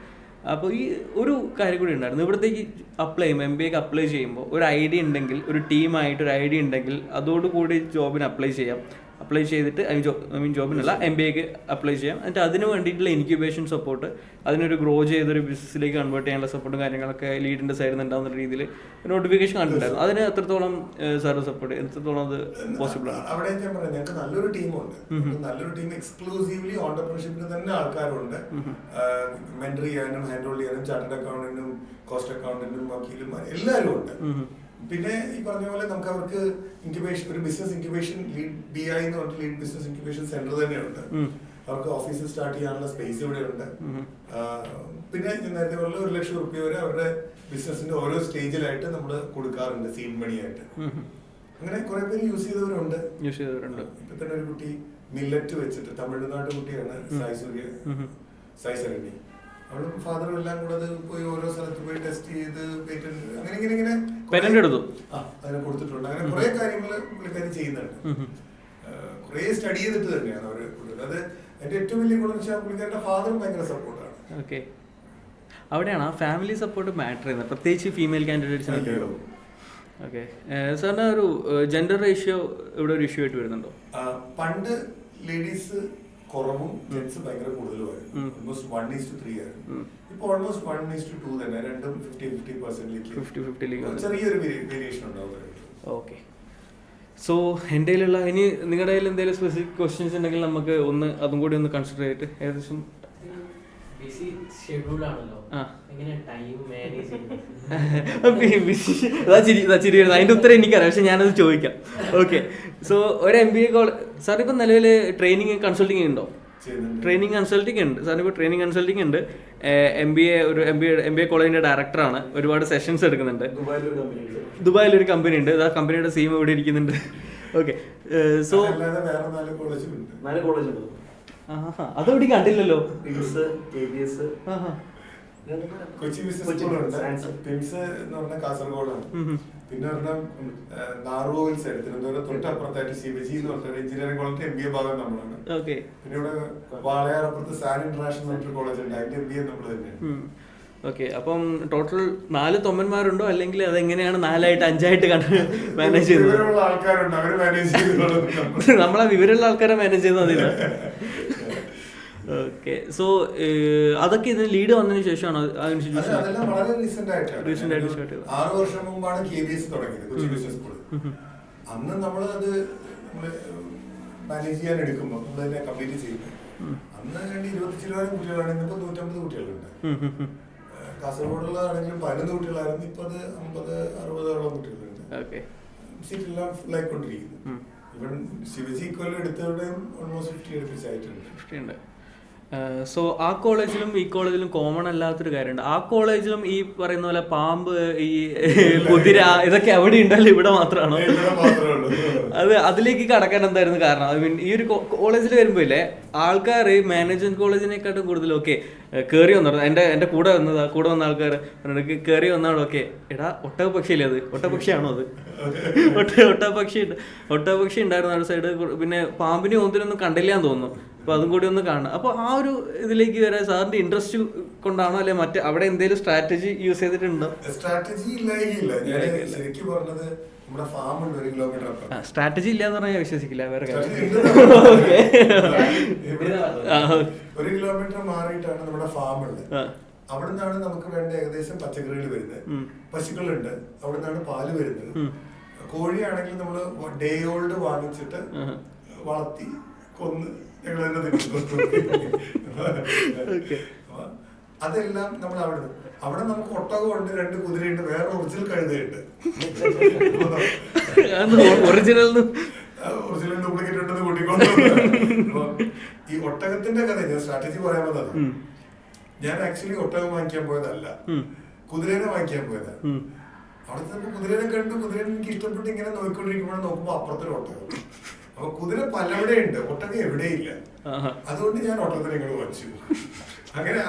അപ്പോൾ ഈ ഒരു കാര്യം കൂടി ഉണ്ടായിരുന്നു, ഇവിടത്തേക്ക് അപ്ലൈ ചെയ്യുമ്പോൾ MBAക്ക് അപ്ലൈ ചെയ്യുമ്പോൾ ഒരു ഐഡിയ ഉണ്ടെങ്കിൽ, ഒരു ടീമായിട്ട് ഒരു ഐഡിയ ഉണ്ടെങ്കിൽ അതോടുകൂടി ജോബിന് അപ്ലൈ ചെയ്തിട്ട് ജോബിനല്ല MBAക്ക് അപ്ലൈ ചെയ്യാം. എന്നിട്ട് അതിന് വേണ്ടിയിട്ടുള്ള ഇൻക്യുബേഷൻ സപ്പോർട്ട്, അതിനൊരു ഗ്രോ ചെയ്തൊരു ബിസിനസ്സിലേക്ക് കൺവേർട്ട് ചെയ്യാനുള്ള സപ്പോർട്ടും കാര്യങ്ങളൊക്കെ ലീഡിൻ്റെ സൈഡിൽ നിന്ന് ഉണ്ടാകുന്ന രീതിയിൽ നോട്ടിഫിക്കേഷൻ കണ്ടിട്ടുണ്ടായിരുന്നു. അതിന് എത്രത്തോളം സാർ സപ്പോർട്ട്, എത്രത്തോളം അത് പോസിബിൾ ആണ്? അവിടെ ഞാൻ പറയാം, ഞങ്ങൾക്ക് നല്ലൊരു ടീമുണ്ട്. നല്ലൊരു ടീം എക്സ്ക്ലൂസീവ്ലി ഓണ്ടർപ്രണർഷിപ്പിന് തന്നെ ആൾക്കാരുണ്ട്. മെന്റർ ചെയ്യാനും ഹാൻഡ് ഹോൾഡ് ചെയ്യാനും ചാർട്ടേഡ് അക്കൗണ്ടന്റും കോസ്റ്റ് അക്കൗണ്ടന്റും വക്കീലും എല്ലാവരും ഉണ്ട്. പിന്നെ ഈ പറഞ്ഞ പോലെ നമുക്ക് അവർക്ക് ഇൻക്യുബേഷൻ, ഒരു ബിസിനസ് ഇൻക്യുബേഷൻ ലീഡ് BI എന്ന് പറഞ്ഞിട്ട് ലീഡ് ബിസിനസ് ഇൻക്യുബേഷൻ സെന്റർ തന്നെയുണ്ട്. അവർക്ക് ഓഫീസിൽ സ്റ്റാർട്ട് ചെയ്യാനുള്ള സ്പേസ് ഇവിടെ ഉണ്ട്. പിന്നെ ഞാൻ നേരത്തെ പറഞ്ഞ 1 ലക്ഷം രൂപ വരെ അവരുടെ ബിസിനസിന്റെ ഓരോ സ്റ്റേജിലായിട്ട് നമ്മൾ കൊടുക്കാറുണ്ട് സീഡ് മണി ആയിട്ട്. അങ്ങനെ കുറെ പേര് യൂസ് ചെയ്തവരുണ്ട്. ഇപ്പൊ തന്നെ ഒരു കുട്ടി മില്ലറ്റ് വെച്ചിട്ട്, തമിഴ്നാട് കുട്ടിയാണ്, സായി സരണി, അവളും ഫാദറും എല്ലാം കൂടെ അത് പോയി ഓരോ സ്ഥലത്ത് പോയി ടെസ്റ്റ് ചെയ്ത് പേറ്റന്റ് അങ്ങനെ അതിനെ കൊടുത്തിട്ടുണ്ട്. അങ്ങനെ കുറെ കാര്യങ്ങൾ പുള്ളിക്കാരി ചെയ്യുന്നുണ്ട്. കുറെ സ്റ്റഡി ചെയ്തിട്ട് തന്നെയാണ് അവര് കൊടുത്തത്. അത് എന്റെ ഏറ്റവും വലിയ ഗുണം വെച്ചാൽ പുള്ളിക്കാരുടെ ഫാദറും ഭയങ്കര സപ്പോർട്ടാണ്. ഓക്കെ, അവിടെയാണ് ആ ഫാമിലി സപ്പോർട്ട് മാറ്റർ ചെയ്യുന്നത്, പ്രത്യേകിച്ച് ഫീമെയിൽ കാൻഡിഡേറ്റ്സിനൊക്കെ. ഓക്കെ, സാറിന് ഒരു ജെൻഡർ റേഷ്യോ ഇവിടെ ഒരു ഇഷ്യൂ ആയിട്ട് വരുന്നുണ്ടോ? പണ്ട് ലേഡീസ് കുറവും ജെൻസ് ഭയങ്കര കൂടുതലുമായിരുന്നു. ഓൾമോസ്റ്റ് 1:3 ആയിരുന്നു. ഇപ്പൊ ഓൾമോസ്റ്റ് 1:2 തന്നെ, രണ്ടും 50-50% ചെറിയൊരു വേരിയേഷൻ ഉണ്ടാവും. ഓക്കെ, സോ എൻ്റെ കയ്യിലുള്ള ഇനി നിങ്ങളുടെ കയ്യിൽ എന്തെങ്കിലും സ്പെസിഫിക് ക്വസ്റ്റ്യൻസ് ഉണ്ടെങ്കിൽ നമുക്ക് ഒന്ന് അതും കൂടി ഒന്ന് കൺസിഡർ ചെയ്തിട്ട് ഏകദേശം അതിന്റെ ഉത്തരം എനിക്കറിയാം, പക്ഷെ ഞാനത് ചോദിക്കാം. ഓക്കെ, സോ ഒരു MBA സാർ ഇപ്പം നിലവിൽ ട്രെയിനിങ് കൺസൾട്ടിങ് ഉണ്ടോ? ട്രെയിനിങ് കൺസൾട്ടിങ് ഉണ്ട് സാറിനിപ്പോൾ. ട്രെയിനിങ് കൺസൾട്ടിങ് ഉണ്ട്. MBA കോളേജിന്റെ ഡയറക്ടറാണ്. ഒരുപാട് സെഷൻസ് എടുക്കുന്നുണ്ട്. ദുബായിലൊരു കമ്പനി ഉണ്ട്. ആ കമ്പനിയുടെ സീം ഇവിടെ ഇരിക്കുന്നുണ്ട്. ഓക്കെ, സോ 4 കോളേജുണ്ട്. അതെവിടെ കണ്ടില്ലല്ലോ. കൊച്ചി ബിസിനസ് സ്കൂളുണ്ട്, പിംസ് എന്ന് പറഞ്ഞ കാസർഗോഡാണ്. പിന്നെ ഒരെണ്ണം നാറുകോവിൽ സൈഡ് തിരുവനന്തപുരം തൊട്ടപ്പുറത്തായിട്ട് ശിവജി എന്ന് പറഞ്ഞ എഞ്ചിനീയറിംഗ് കോളേജ് MBA ഭാഗം നമ്മളാണ്. പിന്നെ ഇവിടെ വാളയാറപ്പുറത്ത് സാൻ ഇന്റർനാഷണൽ കോളേജ് ഉണ്ട്, അതിന്റെ MBA നമ്മൾ തന്നെയാണ്. ഓക്കെ, അപ്പം ടോട്ടൽ 4 തൊമ്മന്മാരുണ്ടോ, അല്ലെങ്കിൽ അതെങ്ങനെയാണ് 4ആയിട്ട് 5ആയിട്ട് മാനേജ് ചെയ്യുന്നത്? ആൾക്കാരുണ്ട്, അവര് മാനേജ് ചെയ്യുന്നത്. നമ്മളെ വിവരമുള്ള ആൾക്കാരെ മാനേജ് ചെയ്യുന്നത് അതില്ല. ഓക്കെ, സോ അതൊക്കെ ഇതിന് ലീഡ് വന്നതിന് ശേഷമാണ് അതെല്ലാം വളരെ റീസെന്റ് ആയിട്ട് 6 വർഷം മുമ്പാണ് KBS തുടങ്ങിയത്, കൊച്ചി ബിസിനസ് സ്കൂൾ. അന്ന് നമ്മൾ അത് മാനേജ് ചെയ്യാൻ എടുക്കുമ്പോൾ നമ്മൾ തന്നെ കംപ്ലീറ്റ് ചെയ്യുന്നത്. അന്ന് 220 കുട്ടികളാണ്, ഇന്നിപ്പോ 150 കുട്ടികളുണ്ട്. കാസർഗോഡുള്ളതാണെങ്കിലും 11 കുട്ടികളായിരുന്നു, ഇപ്പൊ അത് 50-60 കുട്ടികളുണ്ട്. സീറ്റെല്ലാം ഫുൾ ആയിക്കൊണ്ടിരിക്കുന്നു. ഇവൻ ശിവജി കൊല്ലം എടുത്തവരുടെയും ഓൾമോസ്റ്റ് 50 അടുപ്പിച്ചായിട്ടുണ്ട്. സോ ആ കോളേജിലും ഈ കോളേജിലും കോമൺ അല്ലാത്തൊരു കാര്യമുണ്ട്. ആ കോളേജിലും ഈ പറയുന്ന പോലെ പാമ്പ്, ഈ കുതിര, ഇതൊക്കെ അവിടെ ഉണ്ടല്ലോ, ഇവിടെ മാത്രമാണോ? അത് അതിലേക്ക് കടക്കാൻ എന്തായിരുന്നു കാരണം? ഐ മീൻ, ഈ ഒരു കോളേജിൽ വരുമ്പോൾ ഇല്ലേ ആൾക്കാർ മാനേജ്മെന്റ് കോളേജിനെക്കാട്ടും കൂടുതൽ ഓക്കെ കയറി വന്നു. എൻ്റെ കൂടെ വന്ന ആൾക്കാർ കയറി വന്നാണ് ഓക്കെ എടാ ഒട്ടകപക്ഷിയില്ലേ, അത് ഒട്ടപക്ഷിയാണോ? അത് ഒട്ടകപക്ഷി ഉണ്ടായിരുന്നു ആ സൈഡ്. പിന്നെ പാമ്പിനെ ഒന്നിനൊന്നും കണ്ടില്ലാന്ന് തോന്നുന്നു. അപ്പോൾ അതും കൂടി ഒന്ന് കാണണം. അപ്പോൾ ആ ഒരു ഇതിലേക്ക് വരാൻ സാറിന്റെ ഇൻട്രസ്റ്റ് കൊണ്ടാണോ, അല്ലെ മറ്റേ അവിടെ എന്തെങ്കിലും സ്ട്രാറ്റജി യൂസ് ചെയ്തിട്ടുണ്ടോ? സ്ട്രാറ്റജി ശരിക്കും പറഞ്ഞത് നമ്മുടെ ഫാം ഉണ്ട് 1 കിലോമീറ്റർ അപ്പുറം. സ്ട്രാറ്റജി ഇല്ലാന്ന് പറഞ്ഞാൽ ഞാൻ വിശ്വസിക്കില്ല. വേറെ 1 കിലോമീറ്റർ മാറിയിട്ടാണ് നമ്മുടെ ഫാം ഉള്ളത്. അവിടെ നിന്നാണ് നമുക്ക് വേണ്ട ഏകദേശം പച്ചക്കറികൾ വരുന്നത്. പശുക്കളുണ്ട്, അവിടെ നിന്നാണ് പാല് വരുന്നത്. കോഴിയാണെങ്കിൽ നമ്മള് ഡേ ഓൾഡ് വാങ്ങിച്ചിട്ട് വളർത്തി കൊന്ന് ഞങ്ങൾ തന്നെ അതെല്ലാം നമ്മൾ അവിടെ നമുക്ക് ഒട്ടകമുണ്ട്, 2 കുതിരയുണ്ട്, വേറെ ഒറിജിനൽ കഴുതയുണ്ട്. ഒറിജിനൽ ഡ്യൂപ്ലിക്കേറ്റ് ഉണ്ടെന്ന് കൂട്ടിക്കൊണ്ട് ഈ ഒട്ടകത്തിന്റെ കഥ ഞാൻ സ്ട്രാറ്റജി പറയാൻ വന്നത്. ഞാൻ ആക്ച്വലി ഒട്ടകം വാങ്ങിക്കാൻ പോയതല്ല, കുതിരേനെ വാങ്ങിക്കാൻ പോയതാ. അവിടെ നമുക്ക് കുതിരേനെ കണ്ടു, കുതിരനെ എനിക്ക് ഇഷ്ടപ്പെട്ട് ഇങ്ങനെ നോക്കിക്കൊണ്ടിരിക്കുമ്പോൾ നോക്കുമ്പോ അപ്പുറത്തൊരു ഒട്ടകം. അപ്പൊ കുതിര പലവിടെ ഉണ്ട്, ഒട്ടകം എവിടെയില്ല. അതുകൊണ്ട് ഞാൻ ഒട്ടകത്തിനെ ഇങ്ങോട്ട് വാങ്ങിച്ചു. അങ്ങനെ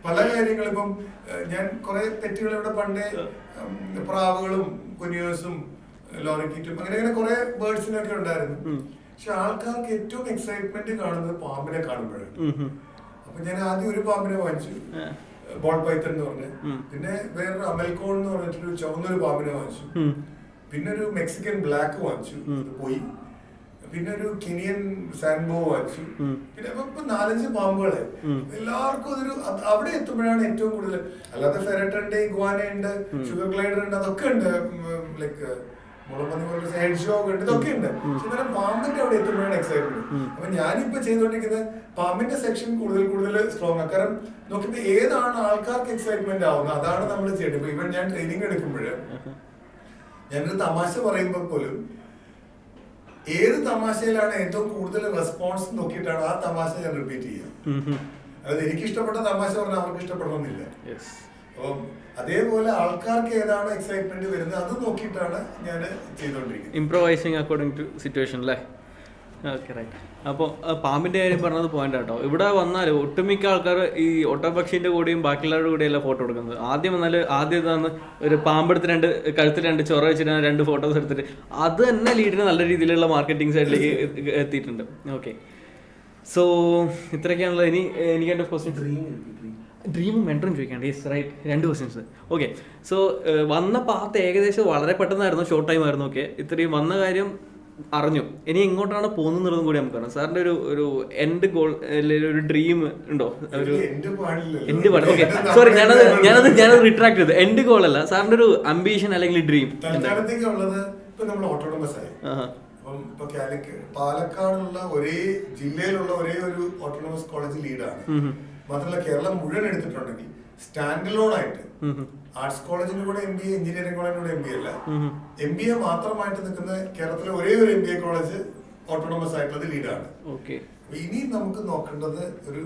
പല കാര്യങ്ങളും. ഇപ്പം ഞാൻ കുറെ പെറ്റുകൾ ഇവിടെ പണ്ടേ പ്രാവുകളും കുനിയേഴ്സും ലോറിക്കിറ്റും അങ്ങനെ കുറെ ബേർഡ്സിനൊക്കെ ഉണ്ടായിരുന്നു. പക്ഷെ ആൾക്കാർക്ക് ഏറ്റവും എക്സൈറ്റ്മെന്റ് കാണുന്നത് പാമ്പിനെ കാണുമ്പോഴാണ്. അപ്പൊ ഞാൻ ആദ്യം ഒരു പാമ്പിനെ വാങ്ങിച്ചു, ബോൾ പൈത്തൺ എന്ന് പറഞ്ഞ. പിന്നെ വേറൊരു അമൽക്കോൺ എന്ന് പറഞ്ഞിട്ടൊരു ചുവന്നൊരു പാമ്പിനെ വാങ്ങിച്ചു. പിന്നെ ഒരു മെക്സിക്കൻ ബ്ലാക്ക് വാങ്ങിച്ചു, പോയി. പിന്നെ ഒരു കെനിയൻ സാൻബോ വാങ്ങിച്ചു. പിന്നെ ഇപ്പൊ 4-5 പാമ്പുകളെ. എല്ലാവർക്കും അതൊരു അവിടെ എത്തുമ്പോഴാണ് ഏറ്റവും കൂടുതൽ. അല്ലാതെ ഫെററ്റ് ഉണ്ട്, ഇഗ്വാന ഉണ്ട്, ഷുഗർ ഗ്ലൈഡർ ഉണ്ട്, അതൊക്കെ ഉണ്ട്. ലൈക്ക് മുളമണി പോലെ ഹെഡ് ഷോ ഉണ്ട്, ഇതൊക്കെ ഉണ്ട്. പക്ഷെ പാമ്പിന്റെ അവിടെ എത്തുമ്പോഴാണ് എക്സൈറ്റ്മെന്റ്. അപ്പൊ ഞാനിപ്പോ ചെയ്തുകൊണ്ടിരിക്കുന്നത് പാമ്പിന്റെ സെക്ഷൻ കൂടുതൽ സ്ട്രോങ് ആണ്. കാരണം നോക്കിയപ്പോ ഏതാണ് ആൾക്കാർക്ക് എക്സൈറ്റ്മെന്റ് ആവുന്നത് അതാണ് നമ്മൾ ചെയ്യേണ്ടത്. ഇപ്പൊ ഇവൻ ഞാൻ ട്രെയിനിങ് എടുക്കുമ്പോഴ് ഞാനൊരു തമാശ പറയുമ്പോൾ പോലും ഏത് തമാശയിലാണ് ഏറ്റവും കൂടുതൽ റെസ്പോൺസ് നോക്കിയിട്ടാണ് ആ തമാശ ഞാൻ റിപ്പീറ്റ് ചെയ്യുക. അതായത് എനിക്ക് ഇഷ്ടപ്പെട്ട തമാശ പറഞ്ഞാൽ അവർക്ക് ഇഷ്ടപ്പെടണമെന്നില്ല. അപ്പം അതേപോലെ ആൾക്കാർക്ക് ഏതാണ് എക്സൈറ്റ്മെന്റ് വരുന്നത് അത് നോക്കിയിട്ടാണ് ഞാൻ ചെയ്തുകൊണ്ടിരിക്കുന്നത്. ഇംപ്രവൈസിങ് അക്കോർഡിംഗ് ടു സിറ്റുവേഷൻ അല്ലേ? Okay, right. അപ്പോൾ പാമ്പിൻ്റെ കാര്യം പറഞ്ഞത് പോയിന്റ് കേട്ടോ. ഇവിടെ വന്നാൽ ഒട്ടുമിക്ക ആൾക്കാർ ഈ ഒട്ടപക്ഷീൻ്റെ കൂടെയും ബാക്കിയുള്ളവരുടെ കൂടെയല്ല ഫോട്ടോ എടുക്കുന്നത്. ആദ്യം വന്നാൽ ആദ്യം ഇതാന്ന് ഒരു പാമ്പെടുത്ത് കഴുത്തിൽ 2 ചൊറ വെച്ചിട്ട് 2 ഫോട്ടോസ് എടുത്തിട്ട് അത് തന്നെ ലീഡിന് നല്ല രീതിയിലുള്ള മാർക്കറ്റിംഗ് സൈഡിലേക്ക് എത്തിയിട്ടുണ്ട്. ഓക്കെ, സോ ഇത്രയൊക്കെയാണല്ലോ. എനിക്ക് എൻ്റെ ക്വസ്റ്റ്യൻ ഡ്രീമും മെൻറ്ററും ചോദിക്കാണ്ട്. Yes, right, 2 questions. Okay, so വന്ന പാത്ത് ഏകദേശം വളരെ പെട്ടെന്നായിരുന്നു, ഷോർട്ട് ടൈം ആയിരുന്നു. ഓക്കെ, ഇത്രയും വന്ന കാര്യം അറിഞ്ഞു. ഇനി എങ്ങോട്ടാണ് പോകുന്നതും കൂടി നമുക്ക് അറിയാം. സാറിന്റെ ഒരു എൻഡ് ഗോൾ അല്ലെങ്കിൽ ഒരു ഡ്രീം ഉണ്ടോ? ഒരു എൻഡ് പാട്. ഓക്കെ, സോറി, ഞാനത് റിട്രാക്ട് ചെയ്തു. എൻഡ് ഗോൾ അല്ല, സാറിന്റെ ഒരു അംബീഷൻ അല്ലെങ്കിൽ ഡ്രീം. പാലക്കാടുള്ള ഒരേ ജില്ലയിലുള്ള ഒരേ ഒരു ഓട്ടോണമസ് കോളേജ് ലീഡാണ്. മാത്രമല്ല കേരളം മുഴുവൻ എടുത്തിട്ടുണ്ടെങ്കിൽ സ്റ്റാൻഡ് ആയിട്ട് ആർട്സ് കോളേജിന്റെ കൂടെ MBA, എഞ്ചിനീയറിംഗ് കോളേജിന്റെ കൂടെ MBA അല്ല, MBA മാത്രമായിട്ട് നിൽക്കുന്ന കേരളത്തിലെ ഒരേ ഒരു MBA കോളേജ് ഓട്ടോണമസ് ആയിട്ടുള്ളത് ലീഡാണ്. ഇനി നമുക്ക് നോക്കേണ്ടത് ഒരു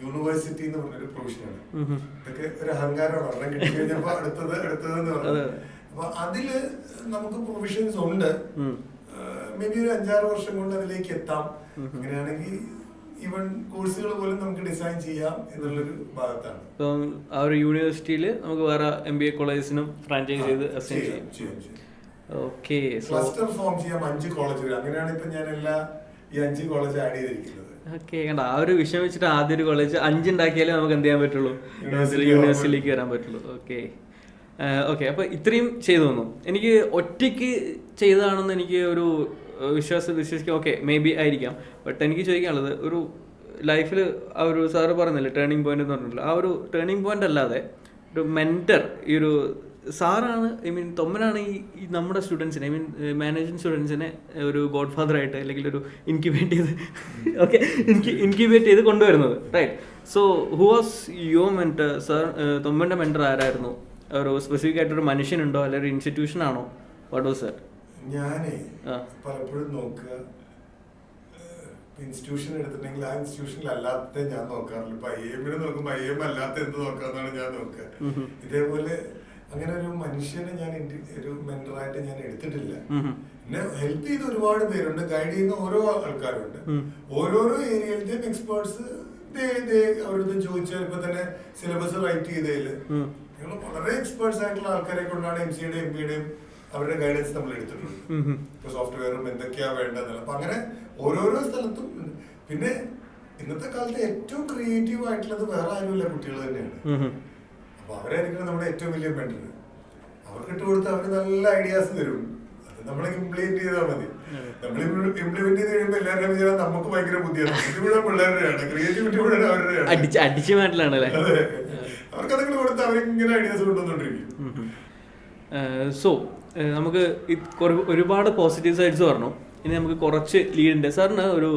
യൂണിവേഴ്സിറ്റി എന്ന് പറഞ്ഞൊരു പ്രൊവിഷനാണ്. ഇതൊക്കെ ഒരു അഹങ്കാരമാണ്, ഒരെണ്ണം കിട്ടി കഴിഞ്ഞപ്പോ അടുത്തത് എന്ന് പറഞ്ഞത്. അപ്പൊ അതില് നമുക്ക് പ്രൊവിഷൻസ് ഉണ്ട്. മേ ബി ഒരു 5-6 വർഷം കൊണ്ട് അതിലേക്ക് എത്താം. അങ്ങനെയാണെങ്കിൽ ഈവൻ കോഴ്സുകൾ പോലും നമുക്ക് ഡിസൈൻ ചെയ്യാം എന്നുള്ളൊരു ഭാഗത്താണ്. ഇപ്പം ആ ഒരു യൂണിവേഴ്സിറ്റിയിൽ നമുക്ക് വേറെ MBA കോളേജിനും ഫ്രാഞ്ചൈസ് ചെയ്ത് ചെയ്യാം. ഓക്കെ, ക്ലസ്റ്റർ ഫോം ചെയ്യാം 5 കോളേജുകൾ. അങ്ങനെയാണ് ഇപ്പൊ ഞാൻ ഈ 5 കോളേജ് ആഡ് ചെയ്തിരിക്കുന്നത്. ഓക്കെ, കണ്ട ആ ഒരു വിഷയം വെച്ചിട്ട് ആദ്യം ഒരു കോളേജ് 5 ഉണ്ടാക്കിയാലേ നമുക്ക് എന്ത് ചെയ്യാൻ പറ്റുള്ളൂ, യൂണിവേഴ്സിറ്റിയിലേക്ക് വരാൻ പറ്റുള്ളൂ. ഓക്കെ, അപ്പോൾ ഇത്രയും ചെയ്തു തന്നു. എനിക്ക് ഒറ്റയ്ക്ക് ചെയ്തതാണെന്ന് എനിക്ക് ഒരു വിശ്വസിക്കാം. ഓക്കെ, മേ ബി ആയിരിക്കാം. ബട്ട് എനിക്ക് ചോദിക്കാനുള്ളത് ഒരു ലൈഫിൽ ആ ഒരു സാറ് പറഞ്ഞില്ലേ ടേണിംഗ് പോയിന്റ് എന്ന് പറഞ്ഞില്ല, ആ ഒരു ടേണിംഗ് പോയിന്റ് അല്ലാതെ ഒരു മെൻറ്റർ ഈ ഒരു സാറാണ്. തൊമ്മനാണ് ഈ നമ്മുടെ സ്റ്റുഡൻസിനെ മാനേജിങ് സ്റ്റുഡൻസിനെ ഒരു ഗോഡ് ഫാദർ ആയിട്ട് അല്ലെങ്കിൽ ഒരു ഇൻക്യുബേറ്റ് ചെയ്ത് കൊണ്ടുവരുന്നത്. Right. So who was your mentor? Sir തൊമ്മൻ്റെ മെൻറ്റർ ആരായിരുന്നു? ഒരു സ്പെസിഫിക് ആയിട്ടൊരു മനുഷ്യനുണ്ടോ അല്ലെങ്കിൽ ഒരു ഇൻസ്റ്റിറ്റ്യൂഷൻ ആണോ? What was that? ഞാനേ പലപ്പോഴും നോക്കുക ഇൻസ്റ്റിറ്റ്യൂഷൻ എടുത്തിട്ടുണ്ടെങ്കിൽ ആ ഇൻസ്റ്റിറ്റ്യൂഷനിൽ അല്ലാത്ത ഞാൻ നോക്കാറില്ല. ഇപ്പൊ IIM നോക്കുമ്പോ IIM അല്ലാത്ത എന്ത് നോക്കാന്നാണ് ഞാൻ നോക്കുക. ഇതേപോലെ അങ്ങനെ ഒരു മനുഷ്യനെ ഞാൻ ഒരു മെന്ററായിട്ട് ഞാൻ എടുത്തിട്ടില്ല. എന്നെ ഹെൽപ്പ് ചെയ്ത ഒരുപാട് പേരുണ്ട്, ഗൈഡ് ചെയ്യുന്ന ഓരോ ആൾക്കാരുണ്ട്. ഓരോരോ ഏരിയയിലത്തെയും എക്സ്പേർട്സ് അവരുടെ ചോദിച്ചാൽ ഇപ്പൊ തന്നെ സിലബസ് റൈറ്റ് ചെയ്തതില് ഞങ്ങൾ വളരെ എക്സ്പേർട്സ് ആയിട്ടുള്ള ആൾക്കാരെ കൊണ്ടാണ് MCയുടെയും MBയുടെയും അവരുടെ ഗൈഡൻസ് നമ്മൾ എടുത്തിട്ടുണ്ട്. ഇപ്പൊ സോഫ്റ്റ്വെയറും എന്തൊക്കെയാ വേണ്ടതെന്നുള്ള. അപ്പൊ അങ്ങനെ ഓരോരോ സ്ഥലത്തും. പിന്നെ ഇന്നത്തെ കാലത്ത് ഏറ്റവും ക്രിയേറ്റീവ് ആയിട്ടുള്ളത് വേറെ ആരുമില്ല, കുട്ടികൾ തന്നെയാണ്. അപ്പൊ അവരായിരിക്കണം നമ്മുടെ ഏറ്റവും വലിയ മെന്റർ. അവർക്ക് ഇട്ട് കൊടുത്ത് അവർക്ക് നല്ല ഐഡിയാസ് തരും. അത് നമ്മൾ ഇംപ്ലിമെന്റ് ചെയ്താൽ മതി. നമ്മൾ ഇംപ്ലിമെന്റ് ചെയ്ത് കഴിയുമ്പോൾ എല്ലാവരും വിചാരം നമുക്ക് ഭയങ്കര ബുദ്ധിയാണ്. ഇത് മുഴുവൻ പിള്ളേരുടെയാണ്, ക്രിയേറ്റിവിറ്റി മുഴുവൻ അവരുടെയാണ്. അതെ, അവർക്ക് അതൊക്കെ കൊടുത്ത് അവരിങ്ങനെ ഐഡിയാസ് കൊണ്ടുവന്നോണ്ടിരിക്കും. സോ നമുക്ക് ഒരുപാട് പോസിറ്റീവ് സൈഡ്സ് പറഞ്ഞു. ഇനി നമുക്ക് കുറച്ച് ലീഡിൻ്റെ സാറിന് ഒരു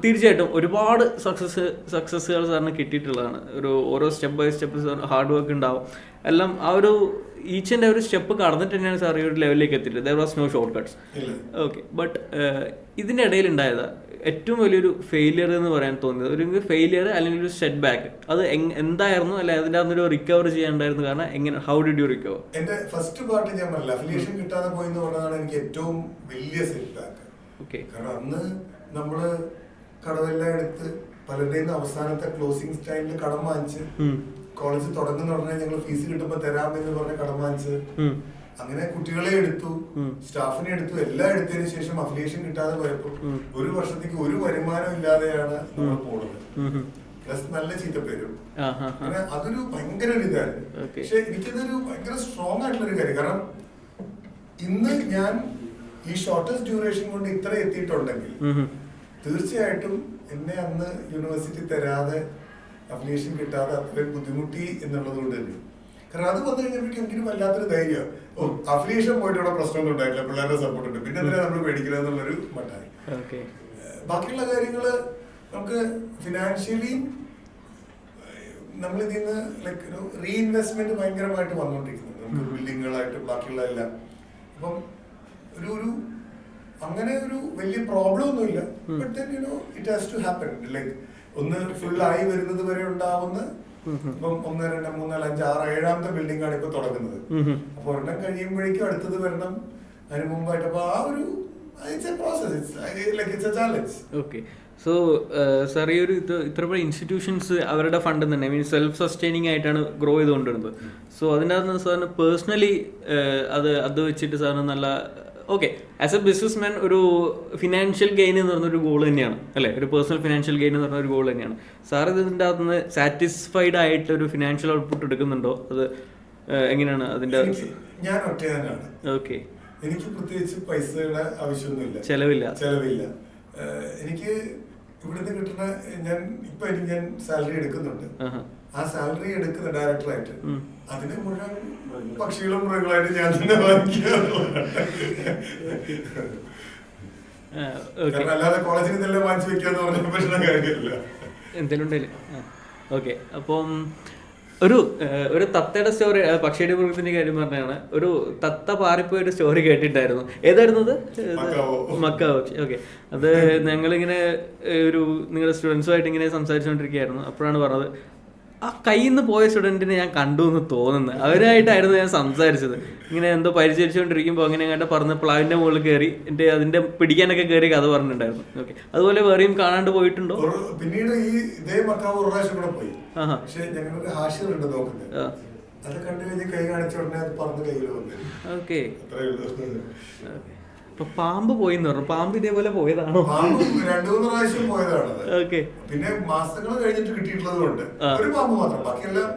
തീർച്ചയായിട്ടും ഒരുപാട് സക്സസ്സുകൾ സാറിന് കിട്ടിയിട്ടുള്ളതാണ്. ഓരോ step by step hard work ഉണ്ടാവും എല്ലാം. ആ ഒരു ഈച്ച് ആൻഡ് എവറി സ്റ്റെപ്പ് കടന്നിട്ട് തന്നെയാണ് സാർ ഈ ഒരു ലെവലിലേക്ക് എത്തിയിട്ട്. There was no short cuts. Okay, but ഇതിൻ്റെ ഇടയിൽ ഉണ്ടായത് ഏറ്റവും വലിയൊരു ഫെയിലിയർ എന്ന് പറയാൻ തോന്നിയത്, ഒരു ഫെയിലിയർ അല്ലെങ്കിൽ ഒരു സെറ്റ് ബാക്ക്, അത് എന്തായിരുന്നു, അല്ലെ അതിൻ്റെ അന്നൊരു റിക്കവർ ചെയ്യാണ്ടായിരുന്നു? കാരണം എങ്ങനെ, ഹൗ ഡിഡ് യു റിക്കവർ? എന്റെ ഫസ്റ്റ് പാർട്ട് ഞാൻ പറഞ്ഞില്ല, അഫിലിയേഷൻ കിട്ടാതെ പോയി എന്ന് പറഞ്ഞതാണ് എനിക്ക് ഏറ്റവും വലിയ സെറ്റ് ബാക്ക്. കാരണം അന്ന് നമ്മള് കടമെല്ലാം എടുത്ത് പലരുടെയും അവസാനത്തെ ക്ലോസിംഗ് ടൈമിൽ കടം വാങ്ങിച്ച്, കോളേജ് തുടങ്ങുന്ന ഉടനെ ഞങ്ങൾ ഫീസ് കിട്ടുമ്പോ തരാമെന്ന് പറഞ്ഞ കടം വാങ്ങിച്ച്, അങ്ങനെ കുട്ടികളെ എടുത്തു, സ്റ്റാഫിനെ എടുത്തു, എല്ലാം എടുത്തതിന് ശേഷം അഫിലിയേഷൻ കിട്ടാതെ പോയപ്പോ ഒരു വർഷത്തേക്ക് ഒരു വരുമാനം ഇല്ലാതെയാണ് നമ്മൾ പോണത്. പ്ലസ് നല്ല ചീത്തപ്പേരും. അങ്ങനെ അതൊരു ഭയങ്കര ഒരു ഇതായിരുന്നു. പക്ഷെ എനിക്കതൊരു ഭയങ്കര സ്ട്രോങ് ആയിട്ടുള്ള ഒരു കാര്യം. കാരണം ഇന്ന് ഞാൻ ഈ ഷോർട്ടസ്റ്റ് ഡ്യൂറേഷൻ കൊണ്ട് ഇത്ര എത്തിയിട്ടുണ്ടെങ്കിൽ തീർച്ചയായിട്ടും എന്നെ അന്ന് യൂണിവേഴ്സിറ്റി തരാതെ അഫിലിയേഷൻ കിട്ടാതെ അത്രയും ബുദ്ധിമുട്ടി എന്നുള്ളത് കൊണ്ട് തന്നെ. കാരണം അത് വന്നു കഴിഞ്ഞപ്പോഴേക്കും എനിക്കൊരു വല്ലാത്തൊരു ധൈര്യം, അഫിലിയേഷൻ പോയിട്ട് ഇവിടെ പ്രശ്നമൊന്നും ഉണ്ടായില്ല, പിള്ളേരുടെ സപ്പോർട്ട് ഉണ്ട്, പിന്നെ എന്തിനാ നമ്മൾ മേടിക്കുക എന്നുള്ളൊരു മട്ടായി. ബാക്കിയുള്ള കാര്യങ്ങള് നമുക്ക് ഫിനാൻഷ്യലി നമ്മളിതിൽ നിന്ന് ലൈക്ക് ഒരു റീഇൻവെസ്റ്റ്മെന്റ് ഭയങ്കരമായിട്ട് വന്നുകൊണ്ടിരിക്കുന്നുണ്ട് നമുക്ക്, ബിൽഡിങ്ങുകളായിട്ടും ബാക്കിയുള്ള എല്ലാം. അപ്പം ഒരു അങ്ങനെ ഒരു വലിയ പ്രോബ്ലം ഒന്നുമില്ല. But then you know it has to happen. Like ഒന്ന് ഫുൾ ആയി വരുന്നത് വരെ ഉണ്ടാവുന്ന, ഇപ്പം 1, 2, 3, 4, 5, 6, 7ാമത്തെ ബിൽഡിംഗ് ആണ് ഇപ്പൊ തുടങ്ങുന്നത്. അപ്പൊ ഒരെണ്ണം കഴിയുമ്പോഴേക്കും അടുത്തത് വരണം, അതിന് മുമ്പായിട്ട്. അപ്പൊ ആ ഒരു ചാലഞ്ച്. ഓക്കെ, സോ സാർ ഈ ഒരു ഇത്ര ഇൻസ്റ്റിറ്റ്യൂഷൻസ് അവരുടെ ഫണ്ട് തന്നെ മീൻസ് സെൽഫ് സസ്റ്റൈനിങ് ആയിട്ടാണ് ഗ്രോ ചെയ്തുകൊണ്ടിരുന്നത്. സോ അതിൻ്റെ അകത്ത് സാറിന് പേഴ്സണലി അത് വെച്ചിട്ട് സാറിന് നല്ല okay as A business man ഒരു ഫിനാൻഷ്യൽ ഗെയിൻ എന്ന് പറഞ്ഞൊരു ഗോൾ തന്നെയാണ് അല്ലേ, ഒരു പേഴ്സണൽ ഫിനാൻഷ്യൽ ഗെയിൻ എന്ന് പറഞ്ഞൊരു ഗോൾ തന്നെയാണ്. സാർ ഇതിൻ്റെ അകത്ത് നിന്ന് സാറ്റിസ്ഫൈഡ് ആയിട്ട് ഒരു ഫിനാൻഷ്യൽ ഔട്ട്പുട്ട് എടുക്കുന്നുണ്ടോ? അത് എങ്ങനെയാണ് അതിൻ്റെ? ഞാൻ ഒറ്റയാനാണ്. ഓക്കെ, എനിക്ക് പ്രത്യേകിച്ച് പൈസയുടെ ആവശ്യമൊന്നുമില്ല, ചെലവില്ല. എനിക്ക് ഇവിടുന്ന് കിട്ടുന്ന ഞാൻ സാലറി എടുക്കുന്നുണ്ട്. ആ സാലറി എടുക്കുന്ന ഡയറക്ടറായിട്ട് അതിന് മുഴുവൻ പക്ഷികളും മൃഗങ്ങളായിട്ട് ഞാൻ തന്നെ അല്ലാതെ കോളേജിൽ നിന്നെല്ലാം വാങ്ങിച്ചു വെക്കാന്ന് പറഞ്ഞ പ്രശ്നം കാര്യമില്ല, എന്തെങ്കിലും ഉണ്ടല്ലേ. ഓക്കെ, അപ്പം ഒരു തത്തയുടെ സ്റ്റോറി, പക്ഷിയുടെ മൃഗത്തിന്റെ കാര്യം പറഞ്ഞാണ്. ഒരു തത്ത പാറിപ്പോയ ഒരു സ്റ്റോറി കേട്ടിട്ടായിരുന്നു. ഏതായിരുന്നു അത്? മക്കാവോ. ഓക്കെ, അത് ഞങ്ങളിങ്ങനെ നിങ്ങളുടെ സ്റ്റുഡൻസുമായിട്ട് ഇങ്ങനെ സംസാരിച്ചുകൊണ്ടിരിക്കുകയായിരുന്നു. അപ്പോഴാണ് പറഞ്ഞത് ആ കയ്യിൽ നിന്ന് പോയ സ്റ്റുഡൻറ്റിനെ ഞാൻ കണ്ടു എന്ന് തോന്നുന്നത്. അവരായിട്ടായിരുന്നു ഞാൻ സംസാരിച്ചത്. ഇങ്ങനെ എന്തോ പരിചരിച്ചുകൊണ്ടിരിക്കുമ്പോൾ അങ്ങനെ കണ്ട പറഞ്ഞ് പ്ലാവിൻ്റെ മുകളിൽ കയറി അതിൻ്റെ പിടിക്കാനൊക്കെ കയറി കഥ പറഞ്ഞിട്ടുണ്ടായിരുന്നു. ഓക്കെ, അതുപോലെ വേറെയും കാണാണ്ട് പോയിട്ടുണ്ടോ? പിന്നീട് ഈ ഇതേ മക്കാവ് ഒരു പ്രാവശ്യം കൂടെ പോയി. പക്ഷെ ഞങ്ങളൊരു ഹാഷ്യറുണ്ട് നോക്കുന്നത്, അത് കണ്ടു കഴിഞ്ഞ് കൈ കാണിച്ച ഉടനെ അത് പറഞ്ഞ് കയ്യിൽ വന്നു. ഓക്കെ, അപ്പൊ പാമ്പ് പോയിന്ന് പറഞ്ഞു. പാമ്പ് ഇതേപോലെ പോയതാണോ? 2-3 പ്രാവശ്യം പോയതാണ്. ഓക്കെ, പിന്നെ മാസങ്ങൾ കഴിഞ്ഞിട്ട് കിട്ടിയിട്ടുള്ളതുകൊണ്ട് ഒരു പാമ്പ് മാത്രം, ബാക്കിയെല്ലാം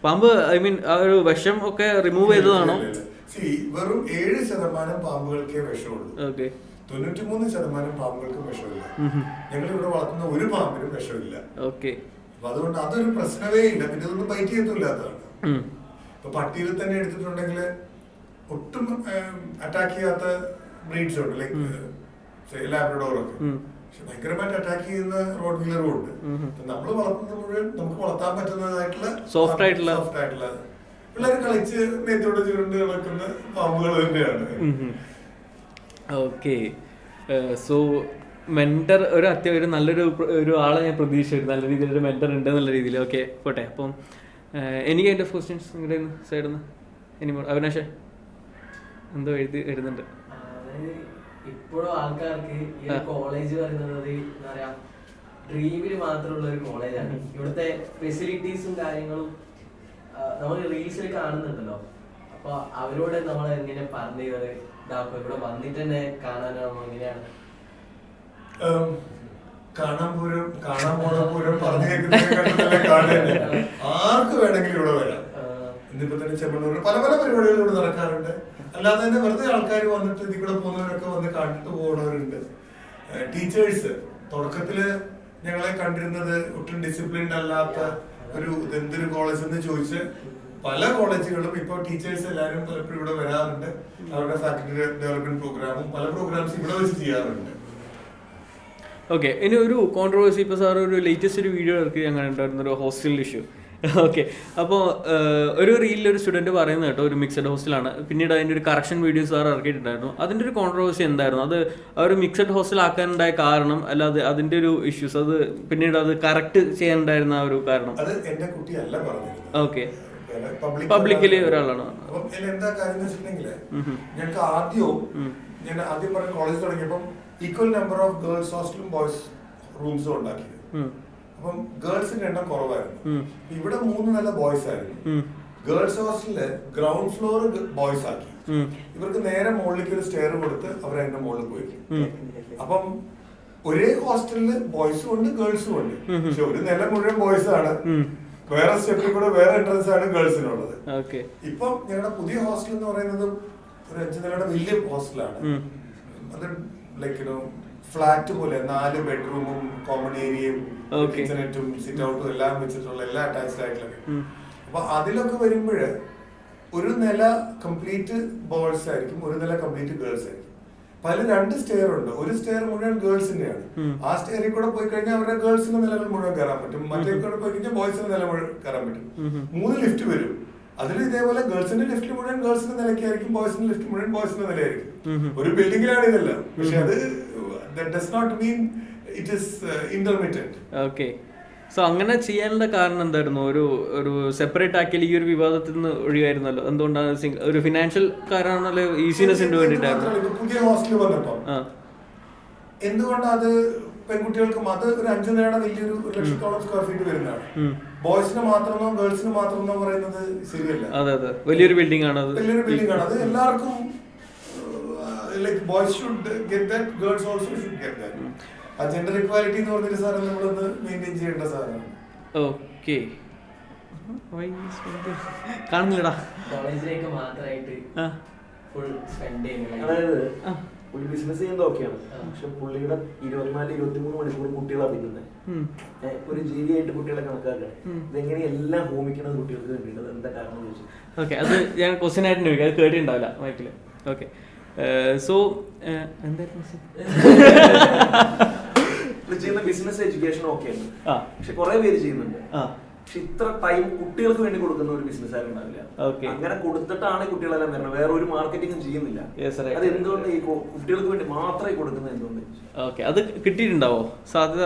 പാമ്പ് ഐ മീൻ ആ ഒരു വിഷം ഒക്കെ റിമൂവ് ചെയ്തതാണോ? വെറും 7% പാമ്പുകൾക്കേ വിഷമുള്ളൂ. ഓക്കെ, 93% പാമ്പുകൾക്ക് വിഷമില്ല. ഞങ്ങൾ ഇവിടെ വളർത്തുന്ന ഒരു പാമ്പിനും വിഷമില്ല. ഓക്കെ, അപ്പൊ അതുകൊണ്ട് അതൊരു പ്രശ്നമേ ഇല്ല. പിന്നെ ഇതൊന്നും ബൈറ്റ് ചെയ്യത്തില്ലാത്തതാണ്. ഇപ്പൊ പട്ടിയിൽ തന്നെ എടുത്തിട്ടുണ്ടെങ്കിൽ ഒട്ടും അറ്റാക്ക് ചെയ്യാത്ത ബ്രീഡ്സ് ഉണ്ട്, ലൈക്ക് ലാബ്രഡോറൊക്കെ. പക്ഷെ ഭയങ്കരമായിട്ട് അറ്റാക്ക് ചെയ്യുന്ന റോഡ് വീലറും ഉണ്ട്. നമ്മൾ വളർത്തുന്നത് മുഴുവൻ നമുക്ക് വളർത്താൻ പറ്റുന്നതായിട്ടുള്ള സോഫ്റ്റ് ആയിട്ടുള്ള പിള്ളേർ കളിച്ച് മേത്തോട് ചുരുണ്ട് കിടക്കുന്ന പാമ്പുകൾ തന്നെയാണ്. ഓക്കെ, സോ മെന്റർ ഒരു നല്ലൊരു ആളെ ഞാൻ പ്രതീക്ഷിച്ചു, നല്ല രീതിയിലൊരു മെന്റർ ഉണ്ട് എന്നുള്ള രീതിയിൽ. ഓക്കെ, പോട്ടെ. അപ്പം എനിക്ക് അതിൻ്റെ ക്വസ്റ്റ്യൻസ് നിങ്ങളുടെ സൈഡിൽ നിന്ന് ഇനി അവിനാശേ എന്തോ എഴുതുന്നുണ്ട്. ഇപ്പോഴും ആൾക്കാർക്ക് ഈ കോളേജ് പറയുന്നത് എന്താ പറയാ, ഡ്രീമിൽ മാത്രമുള്ള ഒരു കോളേജാണ്. ഇവിടുത്തെ ഫെസിലിറ്റീസും കാര്യങ്ങളും നമ്മൾ റീൽസിൽ കാണുന്നുണ്ടല്ലോ. അപ്പൊ അവരോട് നമ്മൾ എങ്ങനെ പറഞ്ഞു ഇതാക്കും, ഇവിടെ വന്നിട്ട് തന്നെ കാണാനാണോ, എങ്ങനെയാണ്? കാണാൻ പോലും പറഞ്ഞു ആർക്ക് വേണമെങ്കിലും ഇവിടെ വരാം. ഇന്നിപ്പോ തന്നെ ചെമ്മണ്ണൂർ പല പരിപാടികളും ഇവിടെ നടക്കാറുണ്ട്. അല്ലാതെ തന്നെ വെറുതെ ആൾക്കാർ വന്നിട്ട് ഇതിൽ കൂടെ പോകുന്നവരൊക്കെ വന്ന് കണ്ടിട്ട് പോകുന്നവരുണ്ട്. ടീച്ചേഴ്സ് തുടക്കത്തില് ഞങ്ങളെ കണ്ടിരുന്നത് ഒട്ടും ഡിസിപ്ലിൻഡ് അല്ലാത്ത എന്തൊരു കോളേജ് എന്ന് ചോദിച്ച് പല കോളേജുകളും ഇപ്പോൾ ടീച്ചേഴ്സ് എല്ലാവരും പലപ്പോഴും ഇവിടെ വരാറുണ്ട്. അവരുടെ ഫാക്കൽറ്റി ഡെവലപ്മെന്റ് പ്രോഗ്രാമും പല പ്രോഗ്രാംസ് ഇവിടെ വെച്ച് ചെയ്യാറുണ്ട്. ഓക്കെ, ഇനി ഒരു കോൺട്രവേഴ്സി, ഇപ്പോൾ സാർ ഒരു ലേറ്റസ്റ്റ് ഒരു വീഡിയോ ഇറക്കി അങ്ങനെ ഉണ്ടായിരുന്ന ഒരു ഹോസ്റ്റൽ ഇഷ്യൂ. ഓക്കെ, അപ്പോൾ ഒരു റീലിൽ ഒരു സ്റ്റുഡൻറ്റ് പറയുന്നത് കേട്ടോ ഒരു മിക്സഡ് ഹോസ്റ്റലാണ്. പിന്നീട് അതിൻ്റെ ഒരു കറക്ഷൻ വീഡിയോ സാർ ഇറക്കിയിട്ടുണ്ടായിരുന്നു. അതിൻ്റെ ഒരു കോൺട്രവേഴ്സി എന്തായിരുന്നു? അത് ഒരു മിക്സഡ് ഹോസ്റ്റൽ ആക്കാനുണ്ടായ കാരണം അല്ലാതെ അതിൻ്റെ ഒരു ഇഷ്യൂസ്, അത് പിന്നീട് അത് കറക്റ്റ് ചെയ്യാനുണ്ടായിരുന്ന ആ ഒരു കാരണം? അത് എന്റെ കുട്ടിയല്ല പറഞ്ഞിരുന്നത്. ഓക്കെ, പബ്ലിക്കലി ഒരാളാണ്. അപ്പം എന്താ കാര്യം എന്ന് വെച്ചിട്ടുണ്ടെങ്കിൽ ഞങ്ങൾക്ക് ഞാൻ ആദ്യം പറഞ്ഞ കോളേജ് തുടങ്ങിയപ്പം ഈക്വൽ നമ്പർ ഓഫ് ഗേൾസ് ഹോസ്റ്റലും ബോയ്സ് റൂംസും ഉണ്ടാക്കിയത്. അപ്പം ഗേൾസിന്റെ എണ്ണം കുറവായിരുന്നു. ഇവിടെ 3 നല്ല ബോയ്സ് ആയിരുന്നു. ഗേൾസ് ഹോസ്റ്റലില് ഗ്രൗണ്ട് ഫ്ലോർ ബോയ്സ് ആക്കി. ഇവർക്ക് നേരെ മുകളിലേക്ക് ഒരു സ്റ്റെയർ കൊടുത്ത് അവർ അതിന്റെ മുകളിൽ പോയി. അപ്പം ഒരേ ഹോസ്റ്റലില് ബോയ്സും ഉണ്ട് ഗേൾസും ഉണ്ട്. പക്ഷെ ഒരു നില മുഴുവൻ ബോയ്സ് ആണ്, വേറെ സ്റ്റെപ്പിൽ കൂടെ വേറെ എൻട്രൻസ് ആണ് ഗേൾസിനുള്ളത്. ഇപ്പം ഞങ്ങളുടെ പുതിയ ഹോസ്റ്റൽ എന്ന് പറയുന്നത് ഒരു 5 നിലയുടെ വലിയ ഹോസ്റ്റലാണ്. അത് ലൈക്ക് ഫ്ലാറ്റ് പോലെ 4 ബെഡ്റൂമും കോമൺ ഏരിയയും കിച്ചണറ്റും സിറ്റ് ഔട്ടും എല്ലാം വെച്ചിട്ടുള്ള എല്ലാ അറ്റാച്ച്ഡ് ആയിട്ടുള്ള. അപ്പൊ അതിലൊക്കെ വരുമ്പോഴ് ഒരു നില കംപ്ലീറ്റ് ബോയ്സ് ആയിരിക്കും, ഒരു നില കംപ്ലീറ്റ് ഗേൾസ് ആയിരിക്കും. പല 2 സ്റ്റെയർ ഉണ്ട്. ഒരു സ്റ്റെയർ മുഴുവൻ ഗേൾസിന്റെയാണ്. ആ സ്റ്റെയറിൽ കൂടെ പോയി കഴിഞ്ഞാൽ അവരുടെ ഗേൾസിന്റെ നിലകൾ മുഴുവൻ കയറാൻ പറ്റും. മറ്റേ കൂടെ പോയി കഴിഞ്ഞാൽ ബോയ്സിന്റെ നില മുഴുവൻ കയറാൻ പറ്റും. 3 ലിഫ്റ്റ് വരും. അതിൽ ഇതേപോലെ ഗേൾസിന്റെ ലിഫ്റ്റ് മുഴുവൻ ഗേൾസിന്റെ നിലയ്ക്കായിരിക്കും, ബോയ്സിന്റെ ലിഫ്റ്റ് മുഴുവൻ ബോയ്സിന്റെ നിലയായിരിക്കും. ഒരു ബിൽഡിംഗിലാണ് ഇതെല്ലാം. പക്ഷെ അത് does not mean it is intermittent. Okay, so അങ്ങനെ ചെയ്യാനുള്ള കാരണം എന്തായിരുന്നു? ഒരു സെപ്പറേറ്റ് ആക്കിയാൽ ഈ ഒരു വിവാദത്തിൽ നിന്ന് ഒഴിവായിരുന്നല്ലോ. എന്തുകൊണ്ടാണ്? ഒരു ഫിനാൻഷ്യൽ കാരണമാണല്ലോ, ഈസിനെസിന് വേണ്ടിയിട്ടായിരുന്നു. പുതിയ ഹോസ്റ്റൽ വന്നപ്പോ എന്തുകൊണ്ടാണ് അത് പെൺകുട്ടികൾക്കും അത് ഒരു 5 നിലയുടെ വലിയൊരു 1 ലക്ഷത്തോളം സ്ക്വയർ ഫീറ്റ് വരുന്നതാണ്. ബോയ്സിന് മാത്രമോ ഗേൾസിന് മാത്രമെന്നോ പറയുന്നത് ശരിയല്ല. അതെ, വലിയൊരു ബിൽഡിംഗ് ആണ്. വലിയൊരു ബിൽഡിംഗ് ആണ്. അത് എല്ലാവർക്കും like boys should get that, girls also should get that. ആ ജെൻഡർ ഇക്വാലിറ്റി എന്ന് പറഞ്ഞൊരു സാധനം നമ്മളൊന്ന് മെയിൻറ്റെയിൻ ചെയ്യേണ്ട സാധനമാണ്. ഓക്കെ, കാണുന്നില്ലടാ കോളേജിലേക്ക് മാത്രമായിട്ട് ഫുൾ സ്പെൻഡ് ചെയ്യുന്നത്. അതായത് ഒരു ബിസിനസ് ചെയ്യുന്നത് ഓക്കെയാണ്, പക്ഷെ പുള്ളിയുടെ 24-23 മണിക്കൂർ കുട്ടികളെ അറിയുന്നത് ഒരു ജീവിയായിട്ട് കുട്ടികളെ കണക്കാക്കണേ. ഇതെങ്ങനെ എല്ലാം ഹോമിക്കുന്നത് കുട്ടികൾക്ക് വേണ്ടിയിട്ട് എന്താ കാരണം ചോദിച്ചു. ഓക്കെ, അത് ഞാൻ ക്വസ്റ്റ്യൻ ആയിട്ട് ചോദിക്കാം, അത് കേട്ടിട്ടുണ്ടാവില്ല മൈക്കില്. ഓക്കെ, സോ എന്തായിരുന്നു ചെയ്യുന്ന ബിസിനസ് എഡ്യൂക്കേഷൻ ഓക്കെയാണ്, പക്ഷെ കുറെ പേര് ചെയ്യുന്നുണ്ട്. പക്ഷെ ഇത്ര ടൈം കുട്ടികൾക്ക് വേണ്ടി കൊടുക്കുന്ന ഒരു ബിസിനസ് ആരും ഉണ്ടാവില്ല. അങ്ങനെ കൊടുത്തിട്ടാണ് കുട്ടികളെല്ലാം വരുന്നത്, വേറെ ഒരു മാർക്കറ്റിംഗും ചെയ്യുന്നില്ല. അത് എന്തുകൊണ്ട് ഈ കുട്ടികൾക്ക് വേണ്ടി മാത്രമേ കൊടുക്കുന്നത് എന്തുകൊണ്ട്? ഓക്കെ, അത് കിട്ടിയിട്ടുണ്ടാവോ സാധ്യത?